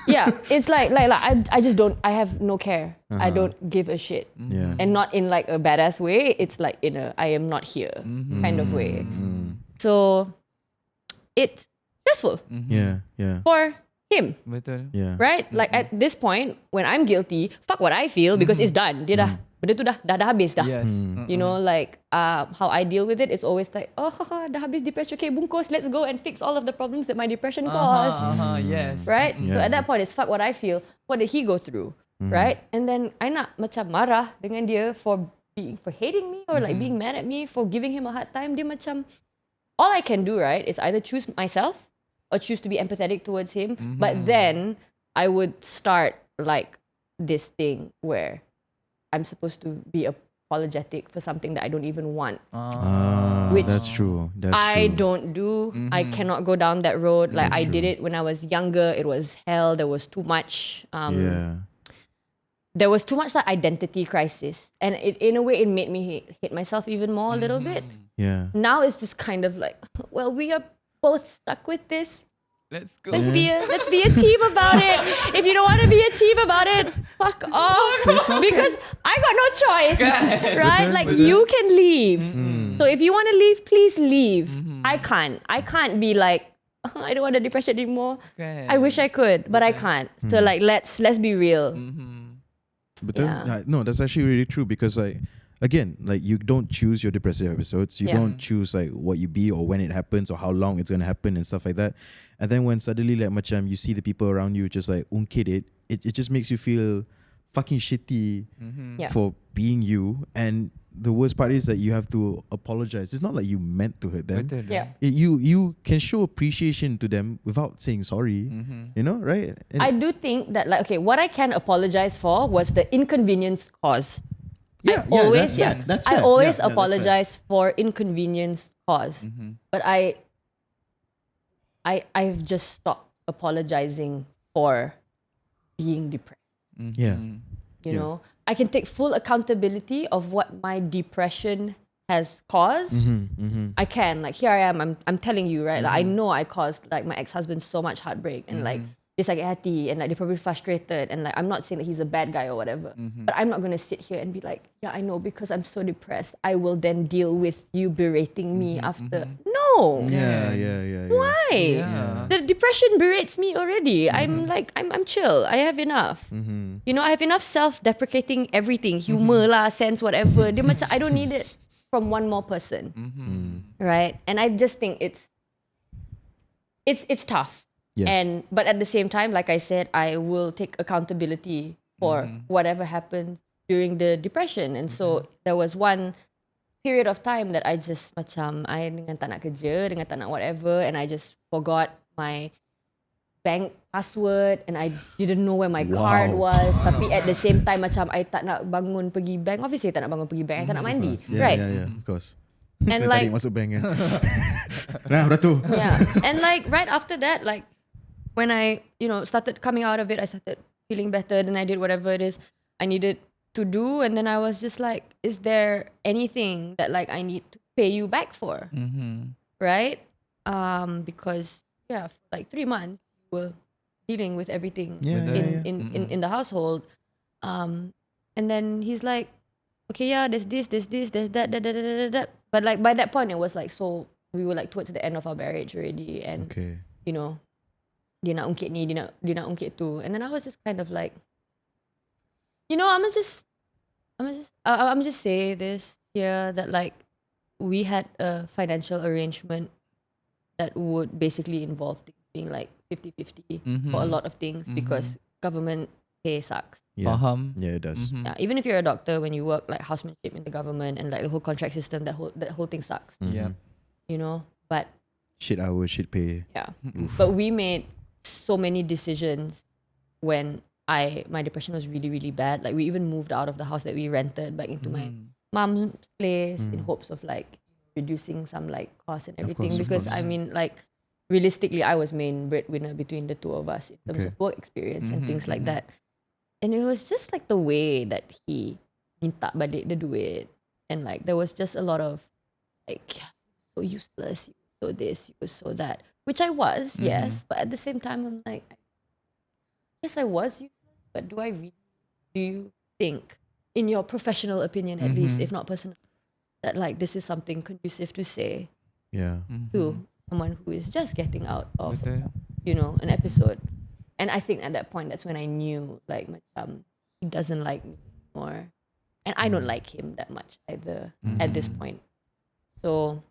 [SPEAKER 1] Yeah, it's like I just don't, I have no care. I don't give a shit.
[SPEAKER 2] Yeah.
[SPEAKER 1] And not in like a badass way, it's like in a I am not here kind of way. So it's stressful
[SPEAKER 2] Yeah. Yeah.
[SPEAKER 1] for him,
[SPEAKER 3] Betul.
[SPEAKER 2] Yeah.
[SPEAKER 1] right? Like at this point, when I'm guilty, fuck what I feel because it's done. Dia dah, benda tu dah habis dah.
[SPEAKER 3] Yes.
[SPEAKER 1] You know, like how I deal with it is always like, oh, dah habis depression. Okay, bungkus, let's go and fix all of the problems that my depression caused.
[SPEAKER 3] Yes.
[SPEAKER 1] Right? So
[SPEAKER 2] Yeah.
[SPEAKER 1] at that point, it's fuck what I feel. What did he go through? Right? And then I nak macam marah dengan dia for hating me or like being mad at me for giving him a hard time. Dia macam, all I can do, right, is either choose myself or choose to be empathetic towards him. But then I would start like this thing where I'm supposed to be apologetic for something that I don't even want. Which
[SPEAKER 2] That's true. That's
[SPEAKER 1] I
[SPEAKER 2] true.
[SPEAKER 1] don't do. I cannot go down that road. Like I did it when I was younger. It was hell. There was too much.
[SPEAKER 2] Yeah.
[SPEAKER 1] There was too much that identity crisis, and in a way it made me hate myself even more a little bit.
[SPEAKER 2] Yeah.
[SPEAKER 1] Now it's just kind of like, well, we are both stuck with this.
[SPEAKER 3] Let's go.
[SPEAKER 1] Let's be a team about it. If you don't want to be a team about it, fuck off. Because I got no choice, right? Like you can leave. So if you want to leave, please leave. I can't. I can't be like, oh, I don't want the depression anymore. I wish I could, but I can't. So like let's be real.
[SPEAKER 2] But then, no, that's actually really true because like again, like you don't choose your depressive episodes. You don't choose like what you be or when it happens or how long it's gonna happen and stuff like that. And then when suddenly like macam you see the people around you just like ungkit it just makes you feel fucking shitty for being you. And the worst part is that you have to apologize. It's not like you meant to hurt them.
[SPEAKER 3] Betul.
[SPEAKER 1] Yeah.
[SPEAKER 2] You can show appreciation to them without saying sorry. You know, right? And
[SPEAKER 1] I do think that like, okay, what I can apologize for was the inconvenience caused.
[SPEAKER 2] yeah,
[SPEAKER 1] I always,
[SPEAKER 2] that's
[SPEAKER 1] I
[SPEAKER 2] fair.
[SPEAKER 1] always
[SPEAKER 2] Yeah, that's fair.
[SPEAKER 1] apologize for inconvenience caused. But I've just stopped apologizing for being depressed.
[SPEAKER 2] Yeah.
[SPEAKER 1] You know, I can take full accountability of what my depression has caused. I can, like, here I am, I'm telling you, right? Like, I know I caused like my ex-husband so much heartbreak and like dia sakit hati and like they're probably frustrated and like I'm not saying that he's a bad guy or whatever, but I'm not gonna sit here and be like, yeah, I know, because I'm so depressed I will then deal with you berating me after. No.
[SPEAKER 2] Yeah.
[SPEAKER 1] Why?
[SPEAKER 3] Yeah.
[SPEAKER 1] The depression berates me already. I'm like, I'm chill. I have enough. You know, I have enough self-deprecating everything, humor lah, sense, whatever. Dia macam, I don't need it from one more person, right? And I just think it's tough.
[SPEAKER 2] Yeah.
[SPEAKER 1] But at the same time, like I said, I will take accountability for whatever happened during the depression. And so there was one period of time that I just macam, I dengan tak nak kerja, dengan tak nak whatever, and I just forgot my bank password and I didn't know where my card was. Tapi at the same time macam I tak nak bangun pergi bank. Obviously I tak nak bangun pergi bank, I tak nak mandi. Right?
[SPEAKER 2] Yeah, of course.
[SPEAKER 1] And
[SPEAKER 2] Kena
[SPEAKER 1] like,
[SPEAKER 2] tarik masuk bank kan. Nah, dah tu.
[SPEAKER 1] yeah. And like right after that, like when I, started coming out of it, I started feeling better. Then I did whatever it is I needed to do. And then I was just like, is there anything that like I need to pay you back for? Right? Because for like 3 months we were dealing with everything in the household. And then he's like, okay, yeah, there's this, there's that. But like by that point it was like, so we were like towards the end of our marriage already, and dia nak ungkit ni, dia nak ungkit tu. And then I was just kind of like, I'm just say this here, that like we had a financial arrangement that would basically involve things being like 50-50 for a lot of things because government pay sucks.
[SPEAKER 2] Yeah.
[SPEAKER 3] Faham.
[SPEAKER 2] Yeah, it does.
[SPEAKER 1] Yeah, even if you're a doctor, when you work like housemanship in the government and like the whole contract system, that whole thing sucks.
[SPEAKER 3] Yeah.
[SPEAKER 1] You know, but
[SPEAKER 2] Shit hours, shit pay.
[SPEAKER 1] yeah, but we made so many decisions when my depression was really, really bad. Like we even moved out of the house that we rented back into my mom's place in hopes of like reducing some like costs and everything.
[SPEAKER 2] course, of
[SPEAKER 1] Because
[SPEAKER 2] course.
[SPEAKER 1] I mean, like realistically, I was main breadwinner between the two of us in terms
[SPEAKER 2] Okay.
[SPEAKER 1] of work experience and things like that. And it was just like the way that he minta balik the duit, and like there was just a lot of like so useless, you were so this, you were so that, which I was, yes, but at the same time I'm like, yes, I was useless, but do you think, in your professional opinion at least, if not personal, that like this is something conducive to say
[SPEAKER 2] Yeah.
[SPEAKER 1] to someone who is just getting out of
[SPEAKER 3] Betul.
[SPEAKER 1] you know, an episode? And I think at that point, that's when I knew, like, he doesn't like me anymore. And I don't like him that much either at this point. So,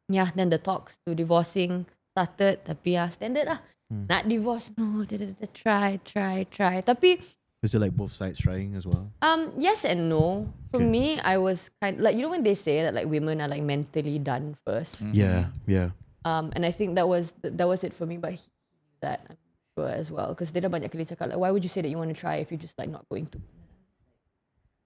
[SPEAKER 1] yeah, then the talks to divorcing started. Tapi standard lah. Nak divorce, no, try. Tapi,
[SPEAKER 2] Is it like both sides trying as well?
[SPEAKER 1] yes and no. For
[SPEAKER 2] Okay.
[SPEAKER 1] me, I was kind like, you know when they say that like women are like mentally done first?
[SPEAKER 2] Yeah, yeah.
[SPEAKER 1] And I think that was it for me, but he knew that, I'm sure as well, because dia dah banyak kali cakap like, why would you say that you want to try if you're just like not going to?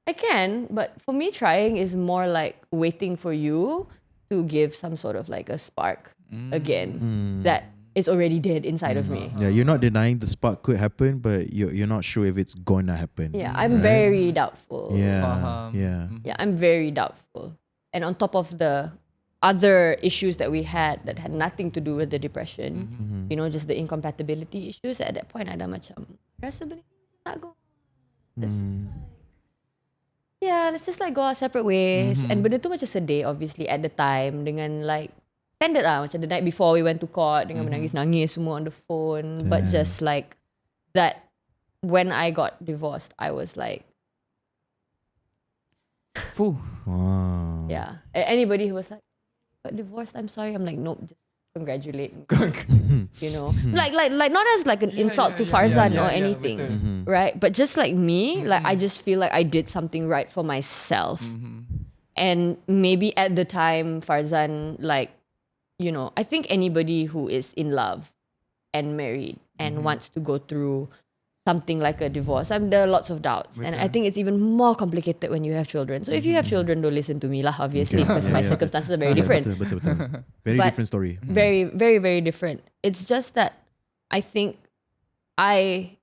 [SPEAKER 1] I can, but for me trying is more like waiting for you to give some sort of like a spark again that is already dead inside of me.
[SPEAKER 2] Yeah, you're not denying the spark could happen, but you're not sure if it's gonna happen.
[SPEAKER 1] Yeah, I'm very doubtful.
[SPEAKER 2] Yeah,
[SPEAKER 3] Faham.
[SPEAKER 2] yeah.
[SPEAKER 1] Yeah, I'm very doubtful. And on top of the other issues that we had that had nothing to do with the depression, you know, just the incompatibility issues, at that point I dah macam, rasa benda ni tak go. Let's just like go our separate ways. And benda tu macam sedih obviously at the time, dengan like standard lah, macam the night before we went to court dengan menangis-nangis semua on the phone. But just like that, when I got divorced, I was like,
[SPEAKER 3] Fuh.
[SPEAKER 2] Wow.
[SPEAKER 1] yeah. Anybody who was like, got divorced, I'm sorry, I'm like, nope, just congratulate me. You know, like not as like an insult to Farzan or anything, right? But just like me, like I just feel like I did something right for myself. And maybe at the time, Farzan, like, you know, I think anybody who is in love and married and wants to go through something like a divorce, there are lots of doubts. And I think it's even more complicated when you have children. So if you have children, don't listen to me lah, obviously, because my circumstances are very different.
[SPEAKER 2] Betul. Very
[SPEAKER 1] But
[SPEAKER 2] different story.
[SPEAKER 1] Very, very, very different. It's just that I think I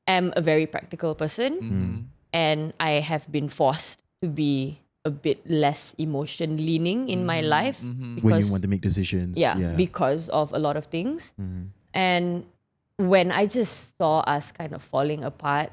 [SPEAKER 1] am a very practical person and I have been forced to be a bit less emotion leaning in my life
[SPEAKER 2] When
[SPEAKER 1] because
[SPEAKER 2] you want to make decisions.
[SPEAKER 1] because of a lot of things. And when I just saw us kind of falling apart,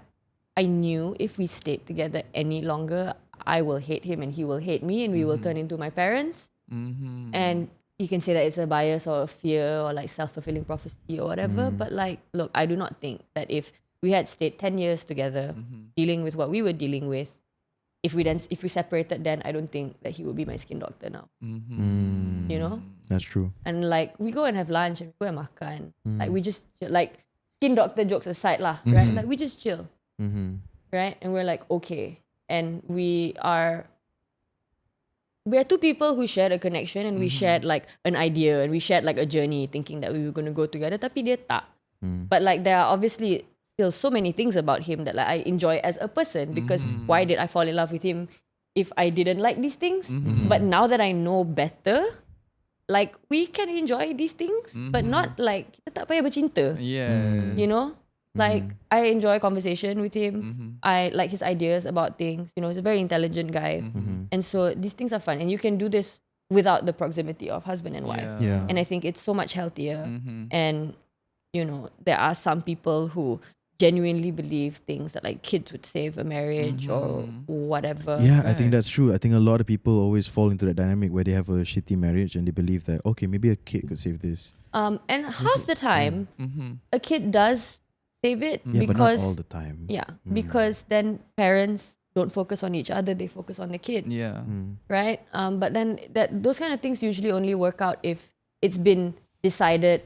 [SPEAKER 1] I knew if we stayed together any longer, I will hate him and he will hate me and we will turn into my parents. And you can say that it's a bias or a fear or like self-fulfilling prophecy or whatever. But like, look, I do not think that if we had stayed 10 years together, dealing with what we were dealing with, if we separated, then I don't think that he would be my skin doctor now. You know?
[SPEAKER 2] That's true.
[SPEAKER 1] And like we go and have lunch and we go and makan. Like we just like skin doctor jokes aside lah, right? Like we just chill, right? And we're like okay, and we are two people who shared a connection and we shared like an idea and we shared like a journey, thinking that we were going to go together. Tapi dia tak. But like there are obviously still so many things about him that like I enjoy as a person, because why did I fall in love with him if I didn't like these things? But now that I know better, like we can enjoy these things, but not like kita tak payah bercinta.
[SPEAKER 3] Yes.
[SPEAKER 1] You know, like I enjoy conversation with him. I like his ideas about things. You know, he's a very intelligent guy, and so these things are fun. And you can do this without the proximity of husband and wife.
[SPEAKER 2] Yeah.
[SPEAKER 1] And I think it's so much healthier. And you know, there are some people who genuinely believe things that like kids would save a marriage or whatever.
[SPEAKER 2] Yeah, I think that's true. I think a lot of people always fall into that dynamic where they have a shitty marriage and they believe that, okay, maybe a kid could save this.
[SPEAKER 1] And half the time, a kid does save it
[SPEAKER 2] Yeah,
[SPEAKER 1] because
[SPEAKER 2] but not all the time.
[SPEAKER 1] yeah, because then parents don't focus on each other; they focus on the kid,
[SPEAKER 3] Yeah.
[SPEAKER 1] right? But then those kind of things usually only work out if it's been decided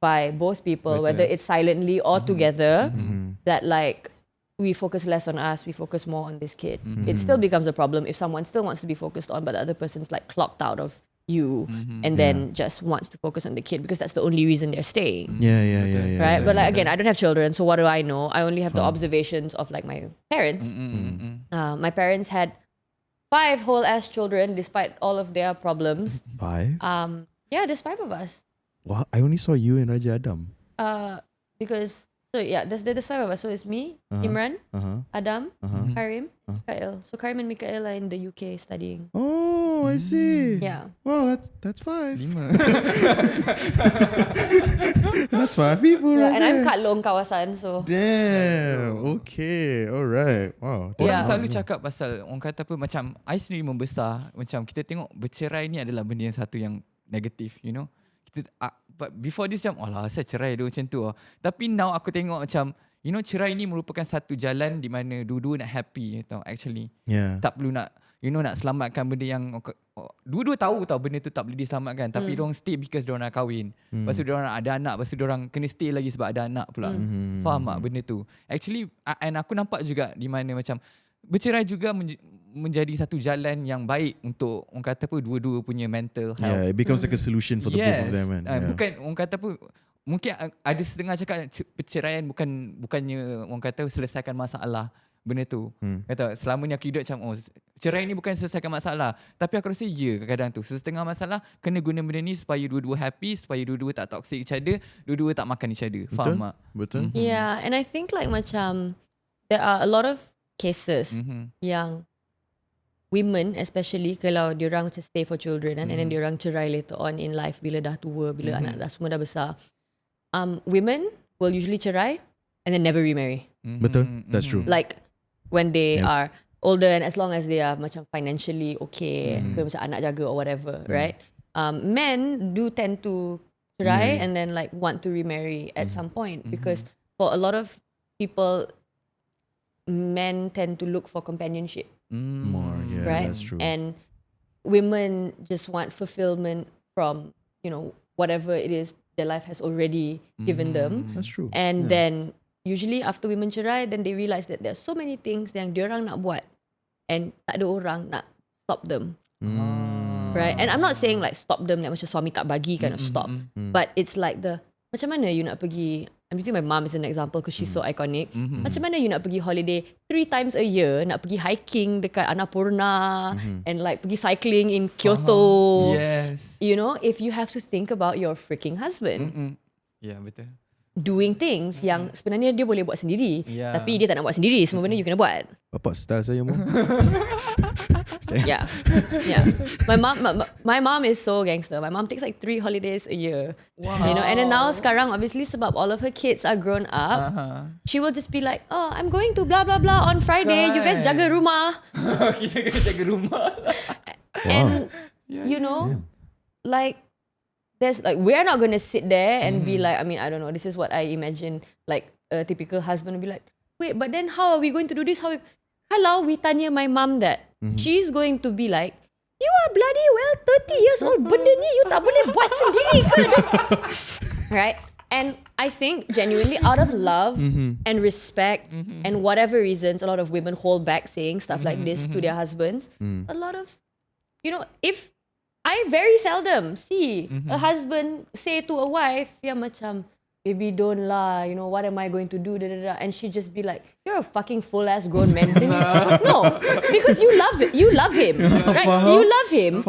[SPEAKER 1] by both people,
[SPEAKER 2] Betul.
[SPEAKER 1] whether it's silently or together,
[SPEAKER 2] Mm-hmm.
[SPEAKER 1] that like we focus less on us, we focus more on this kid. It still becomes a problem if someone still wants to be focused on, but the other person's like clocked out of you and then just wants to focus on the kid because that's the only reason they're staying.
[SPEAKER 2] Yeah.
[SPEAKER 1] Right? But like again, I don't have children, so what do I know? I only have the observations of like my parents. My parents had 5 whole ass children despite all of their problems.
[SPEAKER 2] 5?
[SPEAKER 1] Yeah, there's 5 of us.
[SPEAKER 2] Wow, I only saw you and Raja Adam.
[SPEAKER 1] Because there's 5 of us. So it's me, Imran, Adam, Karim, Mikael. So Karim and Mikael are in the UK studying.
[SPEAKER 2] Oh, I see.
[SPEAKER 1] Yeah.
[SPEAKER 2] Well, that's 5. That's 5 people,
[SPEAKER 1] Yeah,
[SPEAKER 2] right
[SPEAKER 1] and I'm
[SPEAKER 2] there.
[SPEAKER 1] kat long kawasan, so
[SPEAKER 2] Damn. Okay. All right. Wow.
[SPEAKER 3] Orang
[SPEAKER 1] Yeah.
[SPEAKER 3] selalu cakap pasal orang kata apa macam I sendiri membesar, macam kita tengok bercerai ni adalah benda yang satu yang negatif, you know. Kita but before this macam alah saya cerai dia macam tu. Tapi now aku tengok macam you know cerai ni merupakan satu jalan di mana dua-dua nak happy tau actually.
[SPEAKER 2] Yeah.
[SPEAKER 3] Tak perlu nak nak selamatkan benda yang dua-dua tahu tau benda tu tak boleh diselamatkan tapi diorang stay because diorang nak kahwin. Lepas tu diorang nak ada anak, lepas tu diorang kena stay lagi sebab ada anak pula. Faham tak benda tu? Actually and aku nampak juga di mana macam bercerai juga menjadi satu jalan yang baik untuk orang kata apa dua-dua punya mental health.
[SPEAKER 2] Yeah, it becomes like a solution for the both of them, man. Yeah.
[SPEAKER 3] Bukan orang kata apa mungkin ada setengah cakap perceraian bukannya orang kata selesaikan masalah benda tu. Kata selama ni aku hidup macam cerai ni bukan selesaikan masalah, tapi aku rasa kadang-kadang tu setengah masalah kena guna benda ni supaya dua-dua happy, supaya dua-dua tak toxic each other, dua-dua tak makan each other. Faham tak?
[SPEAKER 2] Betul.
[SPEAKER 1] yeah, and I think like macam there are a lot of cases yang women especially kalau diorang just stay for children and then diorang cerai later on in life bila dah tua, bila anak dah semua dah besar. Women will usually cerai and then never remarry.
[SPEAKER 2] Betul. That's true.
[SPEAKER 1] Like when they are older and as long as they are macam financially okay, ke macam anak jaga or whatever, right? Men do tend to try and then like want to remarry at some point because for a lot of people, men tend to look for companionship,
[SPEAKER 2] More, yeah,
[SPEAKER 1] right?
[SPEAKER 2] that's true.
[SPEAKER 1] And women just want fulfillment from, you know, whatever it is their life has already given them.
[SPEAKER 2] That's true.
[SPEAKER 1] And then usually after women cerai, then they realize that there's so many things yang diorang nak buat and tak ada orang nak stop them. Right? And I'm not saying like stop them like macam suami tak bagi kind of stop. But it's like macam mana you nak pergi, I'm using my mom as an example because she's so iconic. Macam mana you nak pergi holiday 3 times a year, nak pergi hiking dekat Annapurna and like pergi cycling in Kyoto.
[SPEAKER 3] Yes.
[SPEAKER 1] You know, if you have to think about your freaking husband.
[SPEAKER 3] Ya, betul.
[SPEAKER 1] Doing things yang sebenarnya dia boleh buat sendiri,
[SPEAKER 3] Yeah.
[SPEAKER 1] tapi dia tak nak buat sendiri. Semua benda you kena buat.
[SPEAKER 2] Bapak style saya mau.
[SPEAKER 1] Yeah. My mom is so gangster. My mom takes like 3 holidays a year.
[SPEAKER 3] Wow.
[SPEAKER 1] You know, and then now sekarang obviously sebab all of her kids are grown up, she will just be like, oh, I'm going to blah blah blah on Friday. You guys jaga rumah.
[SPEAKER 3] Kita kena jaga rumah.
[SPEAKER 1] And you know, like there's like we're not gonna sit there and be like, I mean, I don't know, this is what I imagine like a typical husband will be like, wait, but then how are we going to do this? Kalau we tanya my mom that, she's going to be like, you are bloody well 30 years old, benda ni you tak boleh buat sendiri ke? Right? And I think genuinely out of love and respect and whatever reasons, a lot of women hold back saying stuff like this to their husbands. A lot of, you know, if I very seldom see a husband say to a wife, yeah, macam, baby, don't lah, you know, what am I going to do? Da, da, da. And she just be like, you're a fucking full ass grown man. No, because you love it. You love him, right? You love him.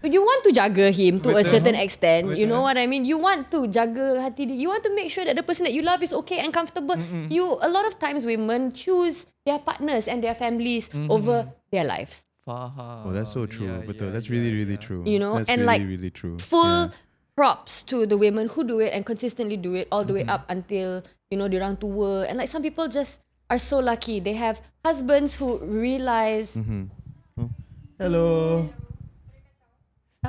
[SPEAKER 1] You want to jaga him to a certain extent. You know what I mean? You want to jaga hati dia. You want to make sure that the person that you love is okay and comfortable. A lot of times women choose their partners and their families over their lives.
[SPEAKER 3] Faham.
[SPEAKER 2] Oh, that's so true. Betul. That's really, really true.
[SPEAKER 1] You know,
[SPEAKER 2] that's
[SPEAKER 1] and
[SPEAKER 2] really,
[SPEAKER 1] like
[SPEAKER 2] really true.
[SPEAKER 1] Full props to the women who do it and consistently do it all the way up until, you know, diorang tua. And like some people just are so lucky. They have husbands who realize.
[SPEAKER 2] Hello.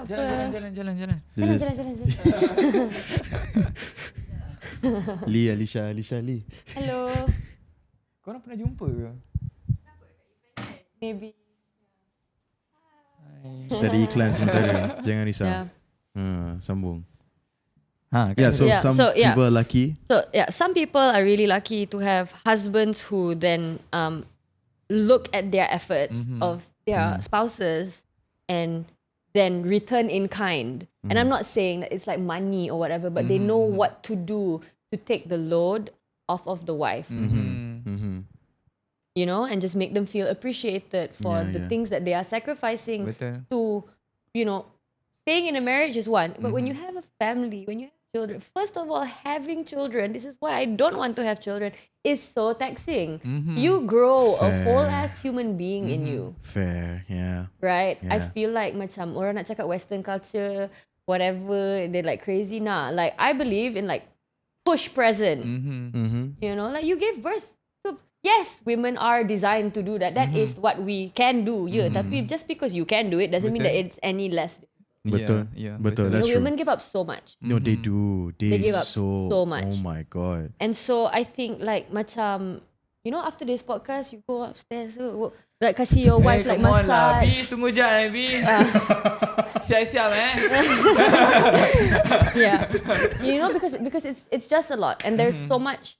[SPEAKER 3] Jalan.
[SPEAKER 1] Jalan.
[SPEAKER 2] Lee, Alicia Lee.
[SPEAKER 1] Hello.
[SPEAKER 3] Korang pernah jumpa ke?
[SPEAKER 1] Maybe.
[SPEAKER 2] Kita ada iklan sementara. Jangan risau.
[SPEAKER 1] Yeah.
[SPEAKER 2] Sambung. Yeah, so
[SPEAKER 1] Yeah,
[SPEAKER 2] some
[SPEAKER 1] so, yeah.
[SPEAKER 2] people are lucky.
[SPEAKER 1] So yeah, some people are really lucky to have husbands who then look at their efforts of their spouses and then return in kind. And I'm not saying that it's like money or whatever, but they know what to do to take the load off of the wife. You know, and just make them feel appreciated for the things that they are sacrificing to, you know, staying in a marriage is one. But when you have a family, when you have children, first of all, having children, this is why I don't want to have children, is so taxing. You grow a whole ass human being in you.
[SPEAKER 2] Fair, yeah.
[SPEAKER 1] Right? I
[SPEAKER 2] Yeah.
[SPEAKER 1] feel like macam orang nak cakap Western culture, whatever, they're like crazy. Nah, like I believe in like push present. You know, like you gave birth to, yes, women are designed to do that. That is what we can do. Yeah, tapi just because you can do it doesn't mean that it's any less.
[SPEAKER 2] Betul, betul. That's true.
[SPEAKER 1] Women give up so much.
[SPEAKER 2] No, they do. They
[SPEAKER 1] give up
[SPEAKER 2] so
[SPEAKER 1] much.
[SPEAKER 2] Oh my god.
[SPEAKER 1] And so I think like macam, you know, after this podcast, you go upstairs, like kasih your wife like
[SPEAKER 3] come on lah, B,
[SPEAKER 1] massage.
[SPEAKER 3] tunggu je B. Siap-siap
[SPEAKER 1] Yeah, you know, because it's just a lot, and there's so much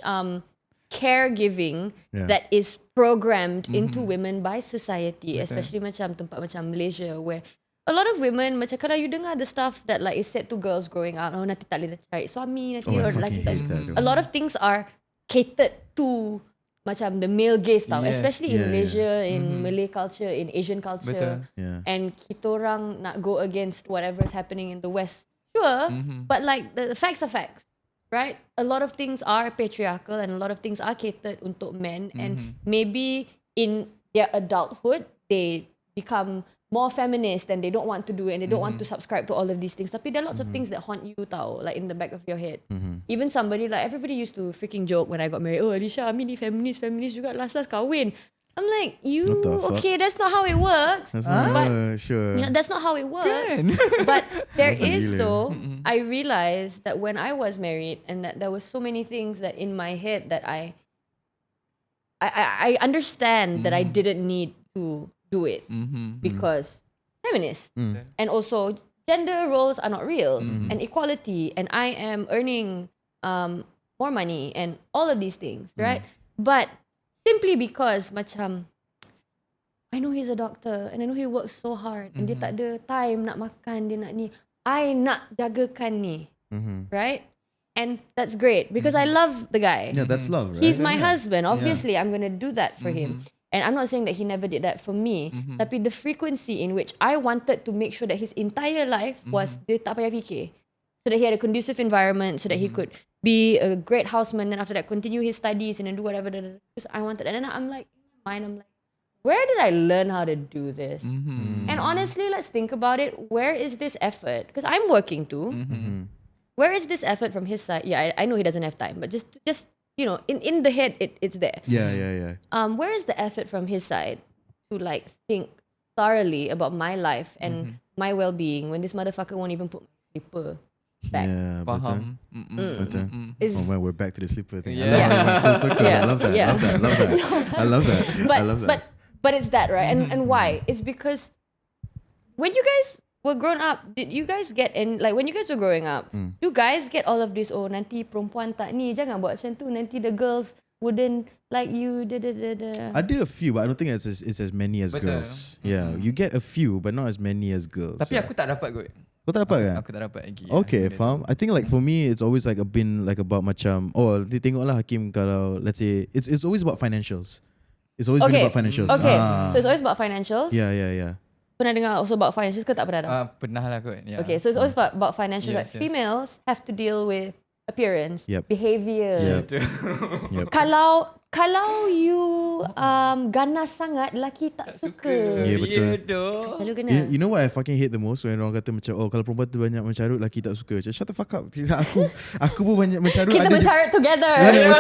[SPEAKER 1] caregiving that is programmed into women by society, especially macam tempat macam Malaysia, where a lot of women macam kalau you dengar the stuff that like is said to girls growing up, oh nanti tak boleh cari suami, nanti
[SPEAKER 2] I
[SPEAKER 1] or
[SPEAKER 2] fucking
[SPEAKER 1] like
[SPEAKER 2] hate that.
[SPEAKER 1] a lot of things are catered to macam the male gaze tau,
[SPEAKER 3] Yes.
[SPEAKER 1] especially in
[SPEAKER 2] Yeah,
[SPEAKER 1] Malaysia, in Malay culture, in Asian culture.
[SPEAKER 3] Betul.
[SPEAKER 2] Yeah.
[SPEAKER 1] And kita orang nak go against whatever's happening in the West. Sure, but like the facts are facts, right? A lot of things are patriarchal and a lot of things are catered untuk men, and maybe in their adulthood they become more feminist and they don't want to do it and they don't want to subscribe to all of these things. Tapi there are lots of things that haunt you tau, like in the back of your head. Even somebody like, everybody used to freaking joke when I got married, oh Alicia Amin ni feminist juga, last kahwin. I'm like,
[SPEAKER 2] What the fuck?
[SPEAKER 1] okay, that's not how it works.
[SPEAKER 2] That's
[SPEAKER 1] But
[SPEAKER 2] sure.
[SPEAKER 1] you know, that's not how it works. But there is though, I realized that when I was married and that there was so many things that in my head that I understand that I didn't need to do it because feminist and also gender roles are not real and equality and I am earning more money and all of these things, right? But simply because macam I know he's a doctor and I know he works so hard and dia tak ada time nak makan, dia nak ni, I nak jagakan ni, right? And that's great because I love the guy.
[SPEAKER 2] Yeah, that's love, right?
[SPEAKER 1] He's my husband. Obviously, I'm going to do that for him. And I'm not saying that he never did that for me. Tapi the frequency in which I wanted to make sure that his entire life was dia tak payah fikir. So that he had a conducive environment, so that he could be a great houseman, and after that continue his studies and then do whatever. Because I wanted. And then I'm like, in my mind, I'm like, where did I learn how to do this? And honestly, let's think about it. Where is this effort? Because I'm working too. Where is this effort from his side? Yeah, I know he doesn't have time, but just you know, in the head, it's there.
[SPEAKER 2] Yeah.
[SPEAKER 1] Where is the effort from his side to like think thoroughly about my life and my well-being when this motherfucker won't even put my slipper back?
[SPEAKER 2] Yeah, betul.
[SPEAKER 3] Faham.
[SPEAKER 2] Betul.
[SPEAKER 1] Is-
[SPEAKER 2] Oh man, we're back to the slipper thing.
[SPEAKER 3] Yeah.
[SPEAKER 2] I love how we went full circle.
[SPEAKER 1] Yeah.
[SPEAKER 2] I love that.
[SPEAKER 1] Yeah.
[SPEAKER 2] I love that. I love that.
[SPEAKER 1] But it's that, right? And why? It's because when you guys were grown up, did you guys get in, like when you guys were growing up, you guys get all of this, oh nanti perempuan tak ni, jangan buat macam tu, nanti the girls wouldn't like you,
[SPEAKER 2] I did a few, but I don't think it's as many as
[SPEAKER 3] Betul.
[SPEAKER 2] girls. Yeah, you get a few, but not as many as girls.
[SPEAKER 3] Tapi aku tak dapat kot.
[SPEAKER 2] Kau tak dapat kan?
[SPEAKER 3] Aku tak dapat lagi.
[SPEAKER 2] Okay, faham. I think like for me, it's always like been like about macam, oh, tengoklah Hakim kalau let's say it's always about financials. It's always been about financials.
[SPEAKER 1] Okay, so it's always about financials.
[SPEAKER 2] Yeah.
[SPEAKER 1] Pernah dengar also about financials ke tak pernah dengar?
[SPEAKER 3] Pernah lah kot. Yeah.
[SPEAKER 1] Okay, so it's always about financials.
[SPEAKER 3] Yes,
[SPEAKER 1] Like females have to deal with appearance,
[SPEAKER 2] Yep.
[SPEAKER 1] behavior.
[SPEAKER 2] Yep.
[SPEAKER 1] Kalau you ganas sangat, lelaki tak suka.
[SPEAKER 2] Yeah, betul.
[SPEAKER 3] Ya doh.
[SPEAKER 1] Selalu kena.
[SPEAKER 2] You know what I fucking hate the most when orang kata macam, oh kalau perempuan tu banyak mencarut, lelaki tak suka. Macam, shut the fuck up. Aku pun banyak mencarut.
[SPEAKER 1] Kita
[SPEAKER 2] ada je-
[SPEAKER 1] mencarut together.
[SPEAKER 2] Yeah,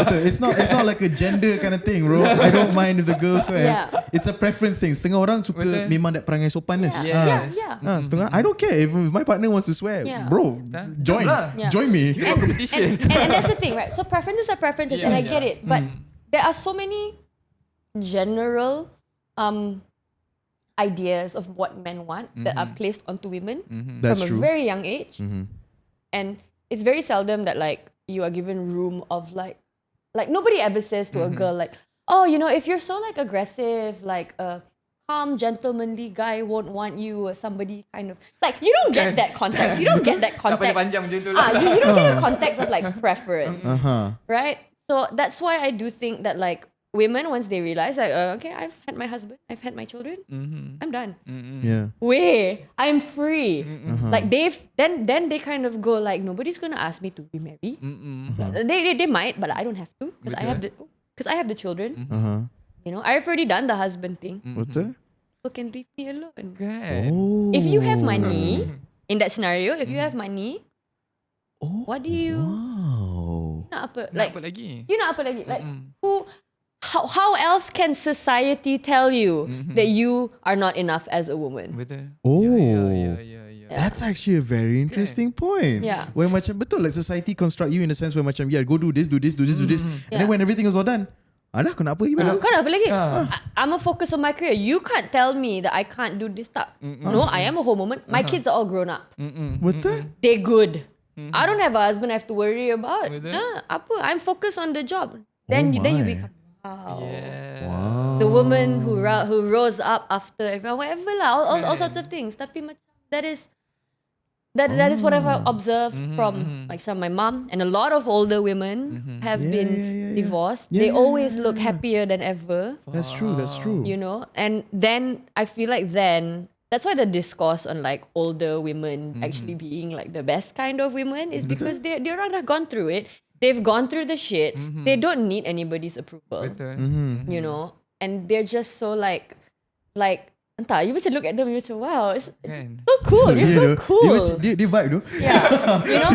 [SPEAKER 2] betul. It's not like a gender kind of thing, bro. I don't mind if the girl swears.
[SPEAKER 1] Yeah.
[SPEAKER 2] It's a preference thing. Setengah orang suka
[SPEAKER 3] Betul.
[SPEAKER 2] memang that perangai sopanness.
[SPEAKER 1] Yeah. Yeah.
[SPEAKER 2] Setengah I don't care if my partner wants to swear.
[SPEAKER 1] Yeah.
[SPEAKER 2] Bro, join.
[SPEAKER 3] Lah.
[SPEAKER 1] Yeah.
[SPEAKER 2] Join me.
[SPEAKER 3] Competition.
[SPEAKER 1] And that's the thing, right? So preferences are preferences, and I
[SPEAKER 3] Yeah,
[SPEAKER 1] get it. But there are so many general ideas of what men want that are placed onto women
[SPEAKER 2] That's
[SPEAKER 1] from
[SPEAKER 2] true.
[SPEAKER 1] a very young age. And it's very seldom that like you are given room of like nobody ever says to a girl like, oh, you know, if you're so like aggressive, like a calm, gentlemanly guy won't want you, or somebody kind of like, you don't get that context. You don't get that
[SPEAKER 3] Tak
[SPEAKER 1] context.
[SPEAKER 3] panjang macam tu lah.
[SPEAKER 1] You don't get the context of like preference,
[SPEAKER 2] Uh-huh.
[SPEAKER 1] right? So that's why I do think that like women, once they realize like, okay, I've had my husband, I've had my children, I'm done.
[SPEAKER 2] Yeah.
[SPEAKER 1] Way, I'm free. Like then they kind of go like, nobody's gonna ask me to be married. They might, but I don't have to because I have the children.
[SPEAKER 2] Uh-huh.
[SPEAKER 1] You know, I've already done the husband thing.
[SPEAKER 2] Betul?
[SPEAKER 1] You can leave me alone.
[SPEAKER 3] Kan?
[SPEAKER 2] Oh.
[SPEAKER 1] If you have money, in that scenario, if you have money, what do you
[SPEAKER 2] Wow.
[SPEAKER 1] nak apa?
[SPEAKER 3] Nak
[SPEAKER 1] Like
[SPEAKER 3] apa lagi?
[SPEAKER 1] you nak apa lagi? Like how else can society tell you that you are not enough as a woman?
[SPEAKER 3] Betul.
[SPEAKER 2] Oh.
[SPEAKER 3] Ya.
[SPEAKER 2] That's actually a very interesting point.
[SPEAKER 1] Yeah.
[SPEAKER 2] Where macam betul like society construct you in the sense where macam go do this. And then
[SPEAKER 1] Yeah.
[SPEAKER 2] when everything is all done, dah kau nak apa lagi?
[SPEAKER 1] Kau nak apa lagi? I'm a focus on my career. You can't tell me that I can't do this stuff. No, I am a home woman. My kids are all grown up.
[SPEAKER 2] Betul?
[SPEAKER 1] They're good. I don't have a husband I have to worry about.
[SPEAKER 3] Betul.
[SPEAKER 1] Apa? I'm focused on the job. Then you
[SPEAKER 2] my.
[SPEAKER 1] become wow.
[SPEAKER 3] Yeah.
[SPEAKER 2] Wow.
[SPEAKER 1] The woman who rose up after everyone, whatever lah, all sorts of things. Tapi macam that is what I've observed from like some of my mom and a lot of older women have been divorced.
[SPEAKER 2] Yeah,
[SPEAKER 1] They
[SPEAKER 2] yeah,
[SPEAKER 1] always
[SPEAKER 2] yeah,
[SPEAKER 1] look happier than ever,
[SPEAKER 2] That's true.
[SPEAKER 1] you know. And then I feel like that's why the discourse on like older women actually being like the best kind of women is because they're not gone through it. They've gone through the shit. They don't need anybody's approval.
[SPEAKER 3] Betul.
[SPEAKER 1] You know, and they're just so like entah, you macam look at them, you macam wow, it's
[SPEAKER 3] Kan?
[SPEAKER 1] so cool. You're so cool.
[SPEAKER 2] Dia vibe tu.
[SPEAKER 1] Yeah, you know,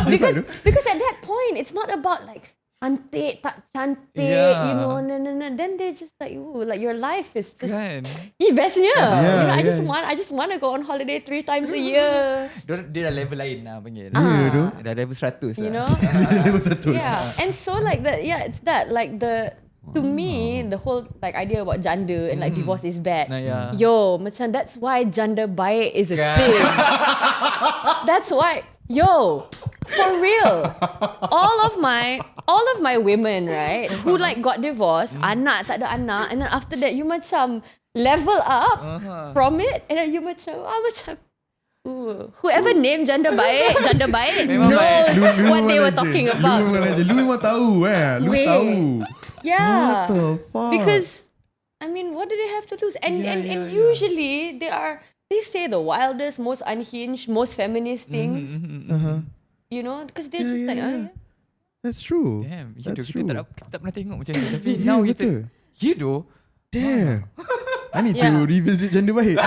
[SPEAKER 1] because at that point it's not about like cantik, tak cantik,
[SPEAKER 3] Yeah.
[SPEAKER 1] you know, no. Then they're just like, ooh, like your life is just
[SPEAKER 3] Kan?
[SPEAKER 1] bestnya. You know,
[SPEAKER 2] Yeah,
[SPEAKER 1] I just want to go on holiday 3 times a year.
[SPEAKER 3] Dia dah level lain lah panggil.
[SPEAKER 2] tu.
[SPEAKER 3] Dah level 100
[SPEAKER 1] You
[SPEAKER 3] lah.
[SPEAKER 1] know,
[SPEAKER 2] Level 100.
[SPEAKER 1] yeah. And so like that, yeah, it's that like to me the whole like idea about janda and like divorce is bad.
[SPEAKER 3] Nah, yeah.
[SPEAKER 1] Yo, macam that's why Janda Baek is a
[SPEAKER 3] Kan?
[SPEAKER 1] thing. That's why, yo, for real. All of my women, right, who like got divorced, anak tak ada anak, and then after that you macam level up from it, and then you macam ooh, whoever named Janda Baek
[SPEAKER 3] Memang
[SPEAKER 1] knows
[SPEAKER 2] Lu
[SPEAKER 1] what they
[SPEAKER 2] memang
[SPEAKER 1] were
[SPEAKER 2] legend.
[SPEAKER 1] talking
[SPEAKER 2] Lu
[SPEAKER 1] about.
[SPEAKER 2] memang legend. Lu memang tahu Lu
[SPEAKER 1] Wait.
[SPEAKER 2] tahu.
[SPEAKER 1] Yeah.
[SPEAKER 2] What the fuck?
[SPEAKER 1] Because I mean, what do they have to lose? And usually they say the wildest, most unhinged, most feminist things. You know, because they're just like,
[SPEAKER 2] yeah. That's true.
[SPEAKER 3] Damn,
[SPEAKER 2] That's
[SPEAKER 3] kita
[SPEAKER 2] true.
[SPEAKER 3] tak pernah tengok macam ni. Tapi now
[SPEAKER 2] betul.
[SPEAKER 3] kita,
[SPEAKER 2] Damn. I need to
[SPEAKER 1] Yeah.
[SPEAKER 2] revisit Janda Baek.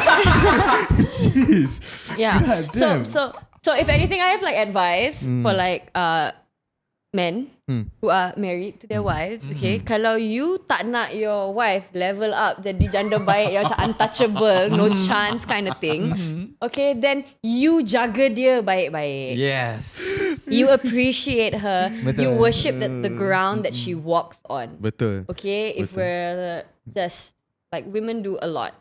[SPEAKER 2] Jeez.
[SPEAKER 1] yeah.
[SPEAKER 2] God damn.
[SPEAKER 1] So if anything, I have like advice for like men who are married to their wives. Okay, kalau you tak nak your wife level up jadi janda baik yang macam untouchable, no chance kind of thing. Okay, then you jaga dia baik-baik.
[SPEAKER 3] yes.
[SPEAKER 1] You appreciate her.
[SPEAKER 3] Betul.
[SPEAKER 1] You worship the ground that she walks on.
[SPEAKER 2] Betul.
[SPEAKER 1] Okay, if we're just like women do a lot,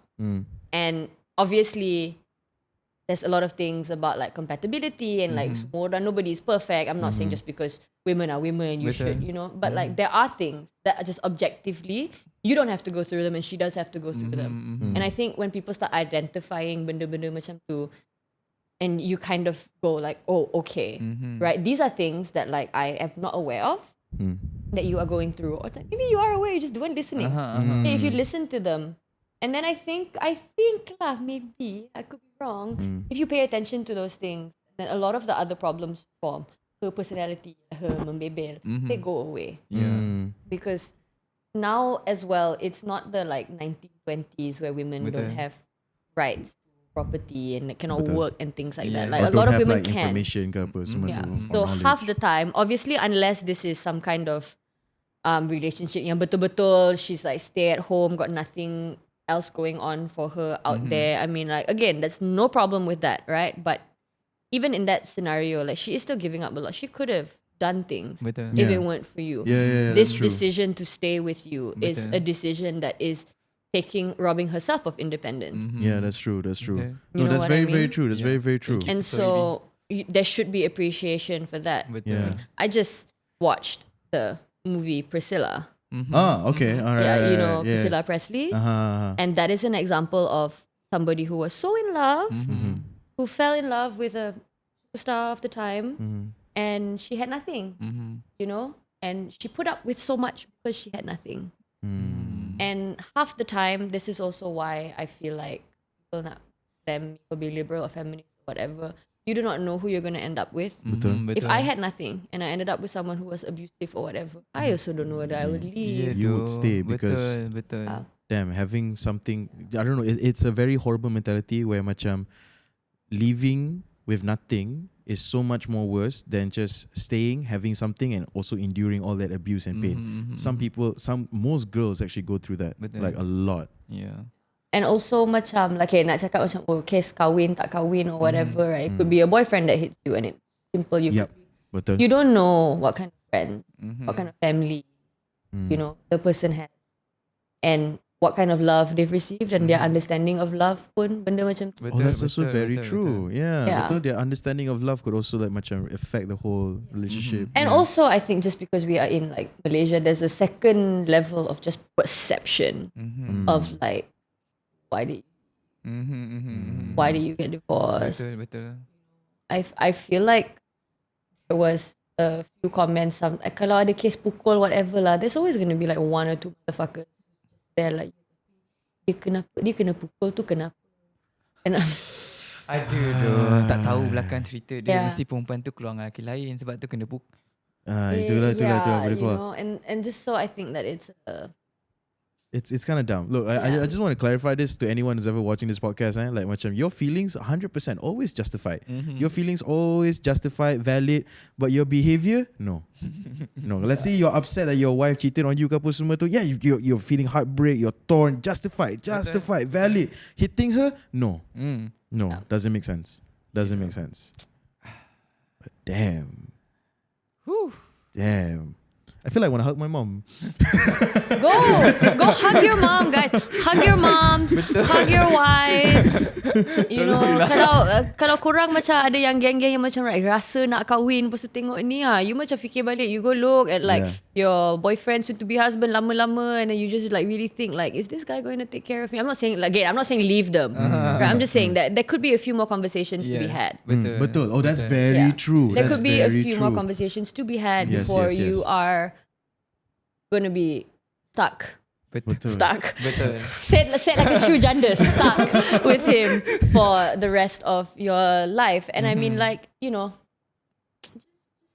[SPEAKER 1] and obviously there's a lot of things about like compatibility and like semua orang, nobody is perfect. I'm not saying just because women are women you
[SPEAKER 3] Betul.
[SPEAKER 1] should, you know, but like there are things that are just objectively you don't have to go through them and she does have to go through them. And I think when people start identifying benda-benda macam tu, and you kind of go like, oh, okay, right? These are things that like I am not aware of that you are going through, or like, maybe you are aware, you just weren't listening. And if you listen to them, and then I think lah, maybe I could be wrong. If you pay attention to those things, then a lot of the other problems from her personality, her membebel, they go away. Because now as well, it's not the like 1920s where women don't have rights to property and cannot work and things like that. Like
[SPEAKER 2] Or
[SPEAKER 1] a lot
[SPEAKER 2] don't
[SPEAKER 1] of
[SPEAKER 2] have,
[SPEAKER 1] women
[SPEAKER 2] like,
[SPEAKER 1] can.
[SPEAKER 2] information ke apa semua
[SPEAKER 1] Yeah.
[SPEAKER 2] tu.
[SPEAKER 1] So
[SPEAKER 2] or
[SPEAKER 1] half
[SPEAKER 2] knowledge.
[SPEAKER 1] the time, obviously, unless this is some kind of relationship yang betul-betul she's like stay at home, got nothing else going on for her out there. I mean, like again, there's no problem with that, right? But even in that scenario, like she is still giving up a lot. She could have done things
[SPEAKER 3] Betul.
[SPEAKER 1] if
[SPEAKER 2] Yeah.
[SPEAKER 1] it weren't for you.
[SPEAKER 2] Yeah,
[SPEAKER 1] This
[SPEAKER 2] that's true.
[SPEAKER 1] decision to stay with you is
[SPEAKER 3] Betul.
[SPEAKER 1] a decision that is robbing herself of independence.
[SPEAKER 2] Yeah, that's true.
[SPEAKER 3] Okay.
[SPEAKER 1] You
[SPEAKER 2] No,
[SPEAKER 1] know
[SPEAKER 2] that's
[SPEAKER 1] what I
[SPEAKER 2] very
[SPEAKER 1] mean?
[SPEAKER 2] true. That's very true.
[SPEAKER 1] And so there should be appreciation for that.
[SPEAKER 3] Betul.
[SPEAKER 1] I just watched the movie Priscilla.
[SPEAKER 2] Okay. All right.
[SPEAKER 1] Yeah, you know
[SPEAKER 2] yeah.
[SPEAKER 1] Priscilla Presley.
[SPEAKER 2] Uh-huh.
[SPEAKER 1] And that is an example of somebody who was so in love, who fell in love with a superstar of the time, and she had nothing, you know? And she put up with so much because she had nothing. And half the time, this is also why I feel like people not them or be liberal or feminist or whatever. You do not know who you're going to end up with. If I had nothing and I ended up with someone who was abusive or whatever, I also don't know whether I would leave.
[SPEAKER 2] You would stay because
[SPEAKER 3] betul.
[SPEAKER 2] damn, having something, I don't know, it's a very horrible mentality where macam leaving with nothing is so much more worse than just staying, having something and also enduring all that abuse and pain. Most girls actually go through that, like a lot.
[SPEAKER 3] Yeah.
[SPEAKER 1] And also macam like nak cakap macam case kahwin tak kahwin or whatever, right? It could be a boyfriend that hits you and it's simple.
[SPEAKER 2] Betul.
[SPEAKER 1] You don't know what kind of friend, what kind of family, you know, the person has, and what kind of love they've received and their understanding of love pun benda macam tu.
[SPEAKER 2] That's also very true. Yeah.
[SPEAKER 1] Yeah.
[SPEAKER 2] Betul, their understanding of love could also like macam affect the whole relationship.
[SPEAKER 1] And also I think just because we are in like Malaysia, there's a second level of just perception of like why did you get divorced?
[SPEAKER 3] Betul.
[SPEAKER 1] I feel like there was a few comments kalau ada case pukul whatever lah, there's always going to be like one or two motherfuckers there like dia kena pukul tu kenapa? And
[SPEAKER 3] Aduh, tak tahu belakang cerita dia. Mesti perempuan tu keluar dengan lelaki lain sebab tu kena pukul.
[SPEAKER 2] Itulah boleh keluar.
[SPEAKER 1] know, and just so I think that
[SPEAKER 2] It's kind of dumb. Look, I just want to clarify this to anyone who's ever watching this podcast. Like macam your feelings 100% always justified. Your feelings always justified, valid, but your behavior, no. No. Let's say you're upset that your wife cheated on you ke apa semua tu. Yeah, you're feeling heartbreak, you're torn, justified, valid. Hitting her, no. No, doesn't make sense. But damn. Damn. I feel like I want to hug my mom.
[SPEAKER 1] Go hug your mom, guys. Hug your moms, hug your wives. You know, kalau korang macam ada yang geng-geng yang macam rasa nak kahwin, lepas tu tengok ni you macam fikir balik, you go look at like your boyfriend, soon to be husband lama-lama, and then you just like really think like, is this guy going to take care of me? I'm not saying leave them. Right? I'm just saying that there could be a few more conversations to be had.
[SPEAKER 2] Betul. Oh, that's very true.
[SPEAKER 1] There could be a few more conversations to be had before you are going to be stuck. Stuck. Said like a true janda, stuck with him for the rest of your life. And I mean, like, you know, just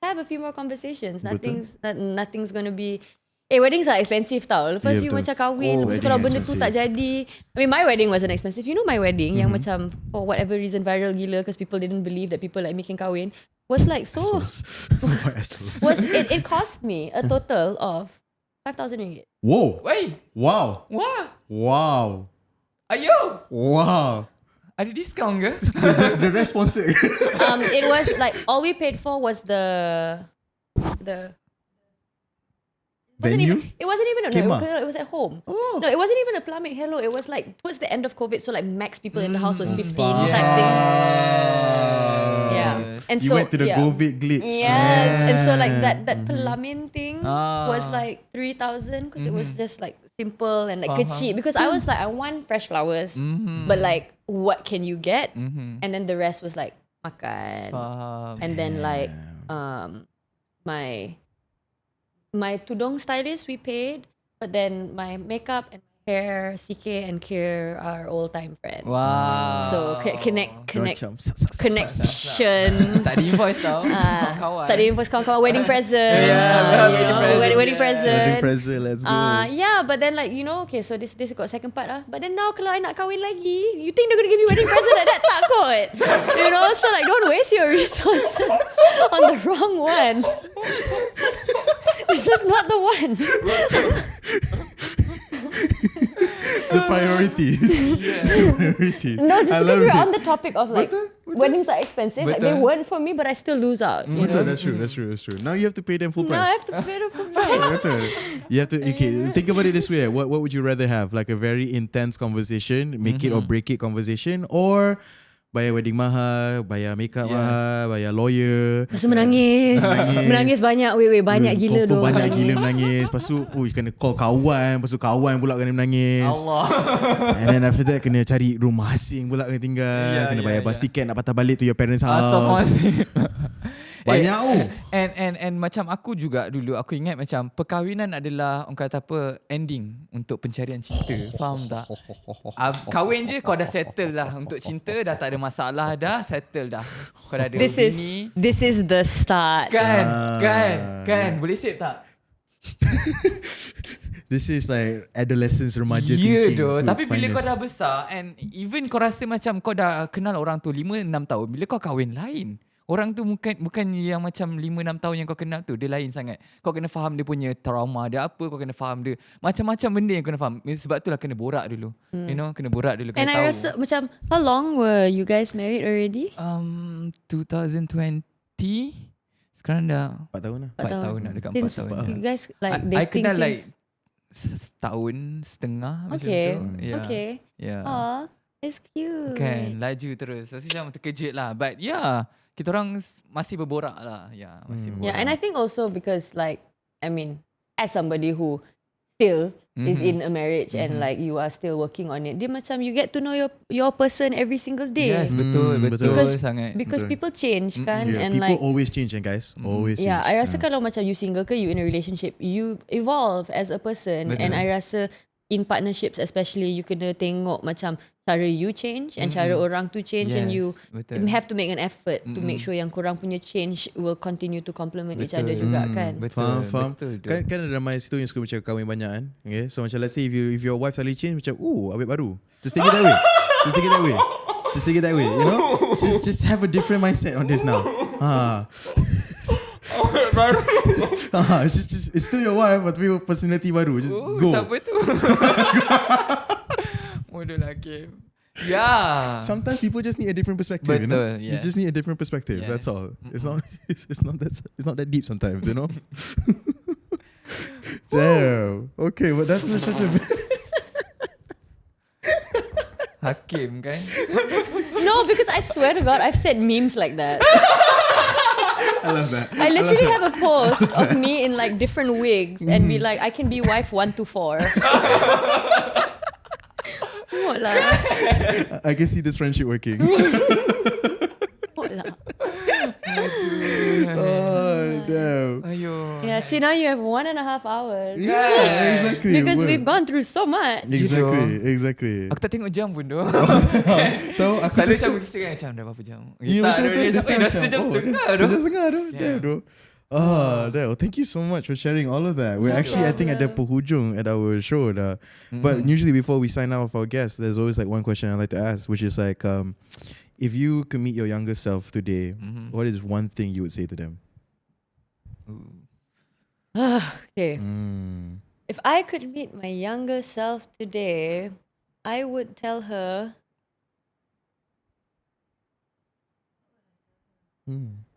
[SPEAKER 1] have a few more conversations. Nothing's going to be. Weddings are expensive tau. Lepas you macam kahwin, lepas kalau benda tu tak jadi. I mean, my wedding wasn't expensive. You know my wedding yang macam for whatever reason viral gila because people didn't believe that people like me can kahwin was like so. It cost me a total of 5,000 ringgit.
[SPEAKER 2] Whoa.
[SPEAKER 3] Wait.
[SPEAKER 2] Wow.
[SPEAKER 3] Wah.
[SPEAKER 2] Wow.
[SPEAKER 3] Ayo.
[SPEAKER 2] Wow.
[SPEAKER 3] Ada discount ke?
[SPEAKER 2] The response.
[SPEAKER 1] It was like all we paid for was the
[SPEAKER 2] venue.
[SPEAKER 1] It wasn't even it was at home.
[SPEAKER 2] Oh.
[SPEAKER 1] No, it wasn't even a plumbing. Hello, it was like towards the end of COVID, so like max people in the house was 15 type thing. Yeah, and
[SPEAKER 2] You
[SPEAKER 1] so
[SPEAKER 2] went to the COVID glitch.
[SPEAKER 1] Yes, and so like that plumbing thing was like 3,000 because it was just like simple and like kecil. Because I was like, I want fresh flowers, but like, what can you get? And then the rest was like makan, and then like my tudung stylist we paid, but then my makeup and hair, CK and Kier are old-time friends.
[SPEAKER 3] Wow.
[SPEAKER 1] So connection.
[SPEAKER 3] Tak di-invoice tau. Kawan.
[SPEAKER 1] Tak di-invoice kawan-kawan. Wedding present. Wedding present.
[SPEAKER 2] Wedding present, let's go.
[SPEAKER 1] Yeah, but then like, you know, okay, so this got second part lah. But then now kalau I nak kahwin lagi, you think they're going to give me wedding present like that? Tak kot. You know, so like don't waste your resources on the wrong one. This is not the one.
[SPEAKER 2] The priorities.
[SPEAKER 1] No, just because we're on the topic of like weddings are expensive. Like they weren't for me, but I still lose out. You know?
[SPEAKER 2] That's true. Now you have to pay them full price.
[SPEAKER 1] Now I have to pay them full price.
[SPEAKER 2] You have to. Okay, think about it this way. What would you rather have? Like a very intense conversation, make it or break it conversation, or bayar wedding mahal, bayar makeup mahal, bayar lawyer.
[SPEAKER 1] Lepas tu menangis. Menangis banyak. Banyak gila
[SPEAKER 2] Confirm
[SPEAKER 1] doh.
[SPEAKER 2] banyak gila menangis. Lepas tu kena call kawan. Lepas tu kawan pula kena menangis.
[SPEAKER 3] Allah.
[SPEAKER 2] And then after that kena cari rumah asing pula kena tinggal. Kena bayar bus tiket nak patah balik to your parents' house. Banyak
[SPEAKER 3] And macam aku juga dulu aku ingat macam perkahwinan adalah orang kata apa ending untuk pencarian cinta. Faham tak? Kahwin je kau dah settle dah untuk cinta, dah tak ada masalah dah, settle dah. Kau dah ada bini.
[SPEAKER 1] This is the start.
[SPEAKER 3] Kan? Boleh save tak?
[SPEAKER 2] This is like adolescence remaja
[SPEAKER 3] Ya
[SPEAKER 2] thinking.
[SPEAKER 3] doh.
[SPEAKER 2] To
[SPEAKER 3] Tapi
[SPEAKER 2] its
[SPEAKER 3] bila kau
[SPEAKER 2] finest.
[SPEAKER 3] dah besar and even kau rasa macam kau dah kenal orang tu 5-6 tahun, bila kau kahwin lain. Orang tu bukan yang macam 5-6 tahun yang kau kenal tu, dia lain sangat. Kau kena faham dia punya trauma dia apa, kau kena faham dia macam-macam benda yang kau kena faham. Sebab itulah kena borak dulu. You know, kena borak dulu, kena
[SPEAKER 1] And
[SPEAKER 3] tahu.
[SPEAKER 1] I rasa macam, how long were you guys married already?
[SPEAKER 3] 2020 sekarang dah
[SPEAKER 2] 4 tahun lah.
[SPEAKER 3] 4 tahun dah, dekat 4
[SPEAKER 1] Since
[SPEAKER 3] tahun.
[SPEAKER 1] you guys like
[SPEAKER 3] I
[SPEAKER 1] dating
[SPEAKER 3] kenal
[SPEAKER 1] since...
[SPEAKER 3] like setahun setengah macam
[SPEAKER 1] Okay.
[SPEAKER 3] tu. Yeah.
[SPEAKER 1] Okay.
[SPEAKER 3] Yeah.
[SPEAKER 1] Aw, it's cute.
[SPEAKER 3] Kan, laju terus. Rasa macam terkejut lah. But yeah, kita orang masih berborak lah. Yeah, masih berborak.
[SPEAKER 1] Yeah, and I think also because like, I mean, as somebody who still is in a marriage and like you are still working on it, dia macam you get to know your person every single day.
[SPEAKER 3] Yes, betul
[SPEAKER 2] Because-
[SPEAKER 3] sangat.
[SPEAKER 1] Because
[SPEAKER 2] Betul.
[SPEAKER 1] people change kan,
[SPEAKER 2] Yeah,
[SPEAKER 1] and
[SPEAKER 2] people
[SPEAKER 1] like
[SPEAKER 2] always change guys. Always change.
[SPEAKER 1] yeah, I rasa kalau macam you single ke you in a relationship, you evolve as a person.
[SPEAKER 3] Betul.
[SPEAKER 1] And I rasa in partnerships especially, you kena tengok macam cara you change and cara orang tu change, and you
[SPEAKER 3] betul.
[SPEAKER 1] have to make an effort to make sure yang korang punya change will continue to complement each other juga kan.
[SPEAKER 3] Betul,
[SPEAKER 2] Faham.
[SPEAKER 3] betul.
[SPEAKER 2] Kan ada ramai situ yang suka macam kahwin banyak kan. Okay? So macam let's say if your wife suddenly change macam awet baru. Just take it that way. Just take it that way. Just take it that way. You know? Just have a different mindset on this now. It's still your wife but with personality baru. Just go.
[SPEAKER 3] Siapa tu? Model Hakim. Yeah.
[SPEAKER 2] Sometimes people just need a different perspective, you know?
[SPEAKER 3] Betul,
[SPEAKER 2] You
[SPEAKER 3] yes.
[SPEAKER 2] just need a different perspective.
[SPEAKER 3] Yes.
[SPEAKER 2] That's all. It's not that deep sometimes, you know? Damn. Okay, but that's such a
[SPEAKER 3] Hakim kan?
[SPEAKER 1] No, because I swear to God, I've said memes like that.
[SPEAKER 2] I love that.
[SPEAKER 1] I literally have a post of me in like different wigs and be like, I can be wife 1 to 4. What lah?
[SPEAKER 2] I can see this friendship working.
[SPEAKER 1] What lah?
[SPEAKER 2] Oh, damn.
[SPEAKER 3] Ayo.
[SPEAKER 1] Yeah, see now you have 1.5 hours.
[SPEAKER 2] Yeah, exactly.
[SPEAKER 1] Because
[SPEAKER 2] Well,
[SPEAKER 1] we've gone through so much.
[SPEAKER 2] Exactly.
[SPEAKER 3] Aku tak tengok jam pun doh.
[SPEAKER 2] Tahu aku
[SPEAKER 3] Selalu macam kita kan macam dah berapa jam.
[SPEAKER 2] Ya
[SPEAKER 3] Tak,
[SPEAKER 2] betul.
[SPEAKER 3] dia
[SPEAKER 2] Just
[SPEAKER 3] cakap,
[SPEAKER 2] now
[SPEAKER 3] dah sejam
[SPEAKER 2] macam,
[SPEAKER 3] setengah doh.
[SPEAKER 2] Sejam setengah doh.
[SPEAKER 3] Yeah.
[SPEAKER 2] Damn doh. Damn. Thank you so much for sharing all of that. We're actually, I think, at the penghujung at our show dah. But usually before we sign off our guests, there's always like one question I like to ask, which is like, if you could meet your younger self today, what is one thing you would say to them?
[SPEAKER 1] Okay. If I could meet my younger self today, I would tell her,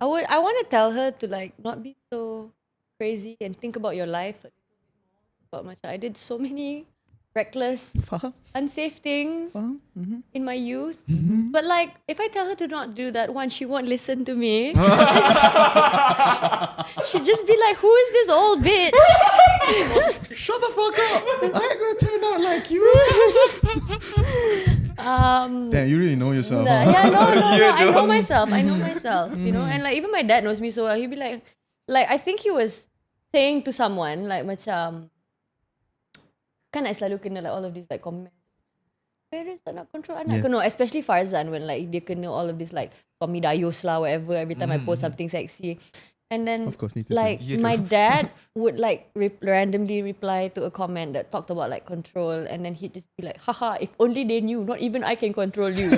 [SPEAKER 1] I want to tell her to like not be so crazy and think about your life a little bit more. But macam I did so many reckless,
[SPEAKER 2] Faham?
[SPEAKER 1] unsafe things
[SPEAKER 2] Faham?
[SPEAKER 1] in my youth. But like, if I tell her to not do that, one, she won't listen to me. She'd just be like, "Who is this old bitch?"
[SPEAKER 2] Shut the fuck up! I ain't gonna turn out like you. Damn, you really know yourself. Huh?
[SPEAKER 1] Yeah, no. I know myself. You know, and like even my dad knows me so well. He'd be like I think he was saying to someone like macam, kan I selalu kena like all of these like comments. Parents tak nak control anak.
[SPEAKER 2] Yeah.
[SPEAKER 1] No, especially Farzan when like dia kena all of this like suami dayus lah whatever every time I post something sexy. And then
[SPEAKER 2] Of course, need to
[SPEAKER 1] like
[SPEAKER 2] see.
[SPEAKER 1] my dad would like randomly reply to a comment that talked about like control, and then he'd just be like, haha, if only they knew, not even I can control you.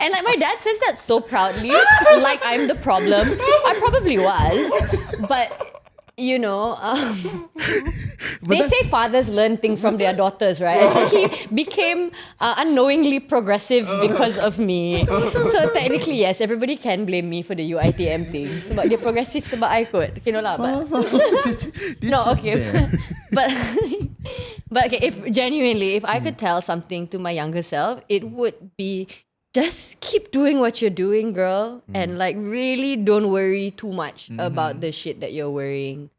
[SPEAKER 1] And like my dad says that so proudly, like I'm the problem. I probably was, but you know, they say fathers learn things from their daughters, right? And so he became unknowingly progressive because of me. So technically, yes, everybody can blame me for the UITM thing. Sebab dia progressive sebab I kot. Okay, no lah, but
[SPEAKER 2] Faham. Dia
[SPEAKER 1] no,
[SPEAKER 2] macam
[SPEAKER 1] okay.
[SPEAKER 2] there.
[SPEAKER 1] But But okay, if I could tell something to my younger self, it would be just keep doing what you're doing, girl, and like really don't worry too much about the shit that you're worrying.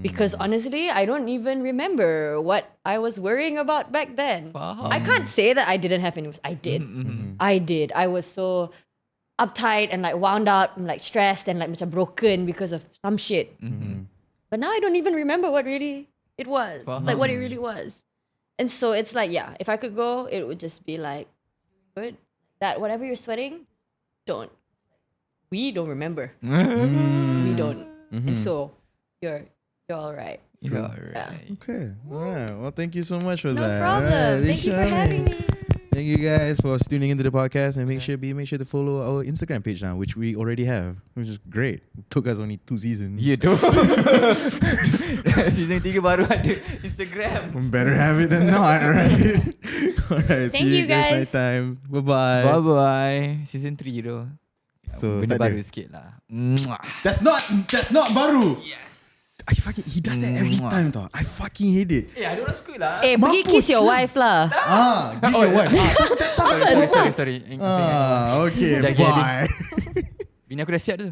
[SPEAKER 1] Because honestly, I don't even remember what I was worrying about back then. I can't say that I didn't have any. I did. I did. I was so uptight and like wound up and like stressed and like macam broken because of some shit. But now I don't even remember what really it was. Like what it really was. And so it's like, yeah, if I could go, it would just be like, good. That whatever you're sweating, don't. We don't remember. We don't. And so you're all right.
[SPEAKER 3] You're all right.
[SPEAKER 2] Okay. All right. Well, thank you so much for
[SPEAKER 1] No
[SPEAKER 2] that.
[SPEAKER 1] problem.
[SPEAKER 2] Alright,
[SPEAKER 1] Thank you for
[SPEAKER 2] Alicia
[SPEAKER 1] having
[SPEAKER 2] Amin.
[SPEAKER 1] me.
[SPEAKER 2] Thank you guys for tuning into the podcast, and make sure to follow our Instagram page now, which we already have, which is great. It took us only 2 seasons.
[SPEAKER 3] Ya tu. Season 3 baru ada Instagram.
[SPEAKER 2] Better have it than not, right? Alright,
[SPEAKER 1] Thank
[SPEAKER 2] see
[SPEAKER 1] you
[SPEAKER 2] you guys
[SPEAKER 1] guys.
[SPEAKER 2] next time. Bye-bye.
[SPEAKER 3] Bye-bye. Season 3 tu.
[SPEAKER 2] So,
[SPEAKER 3] Benda
[SPEAKER 2] tak ada.
[SPEAKER 3] baru sikit lah. Mwah.
[SPEAKER 2] That's not baru.
[SPEAKER 3] Yes.
[SPEAKER 2] He does that every time tau. I fucking hate it.
[SPEAKER 3] Ada orang suka lah.
[SPEAKER 1] Pergi
[SPEAKER 2] Mampus
[SPEAKER 1] kiss your
[SPEAKER 2] lah.
[SPEAKER 1] wife lah.
[SPEAKER 2] Give me one.
[SPEAKER 3] Sorry.
[SPEAKER 2] Okay,
[SPEAKER 3] Jangan
[SPEAKER 2] bye.
[SPEAKER 3] Bini aku dah siap tu.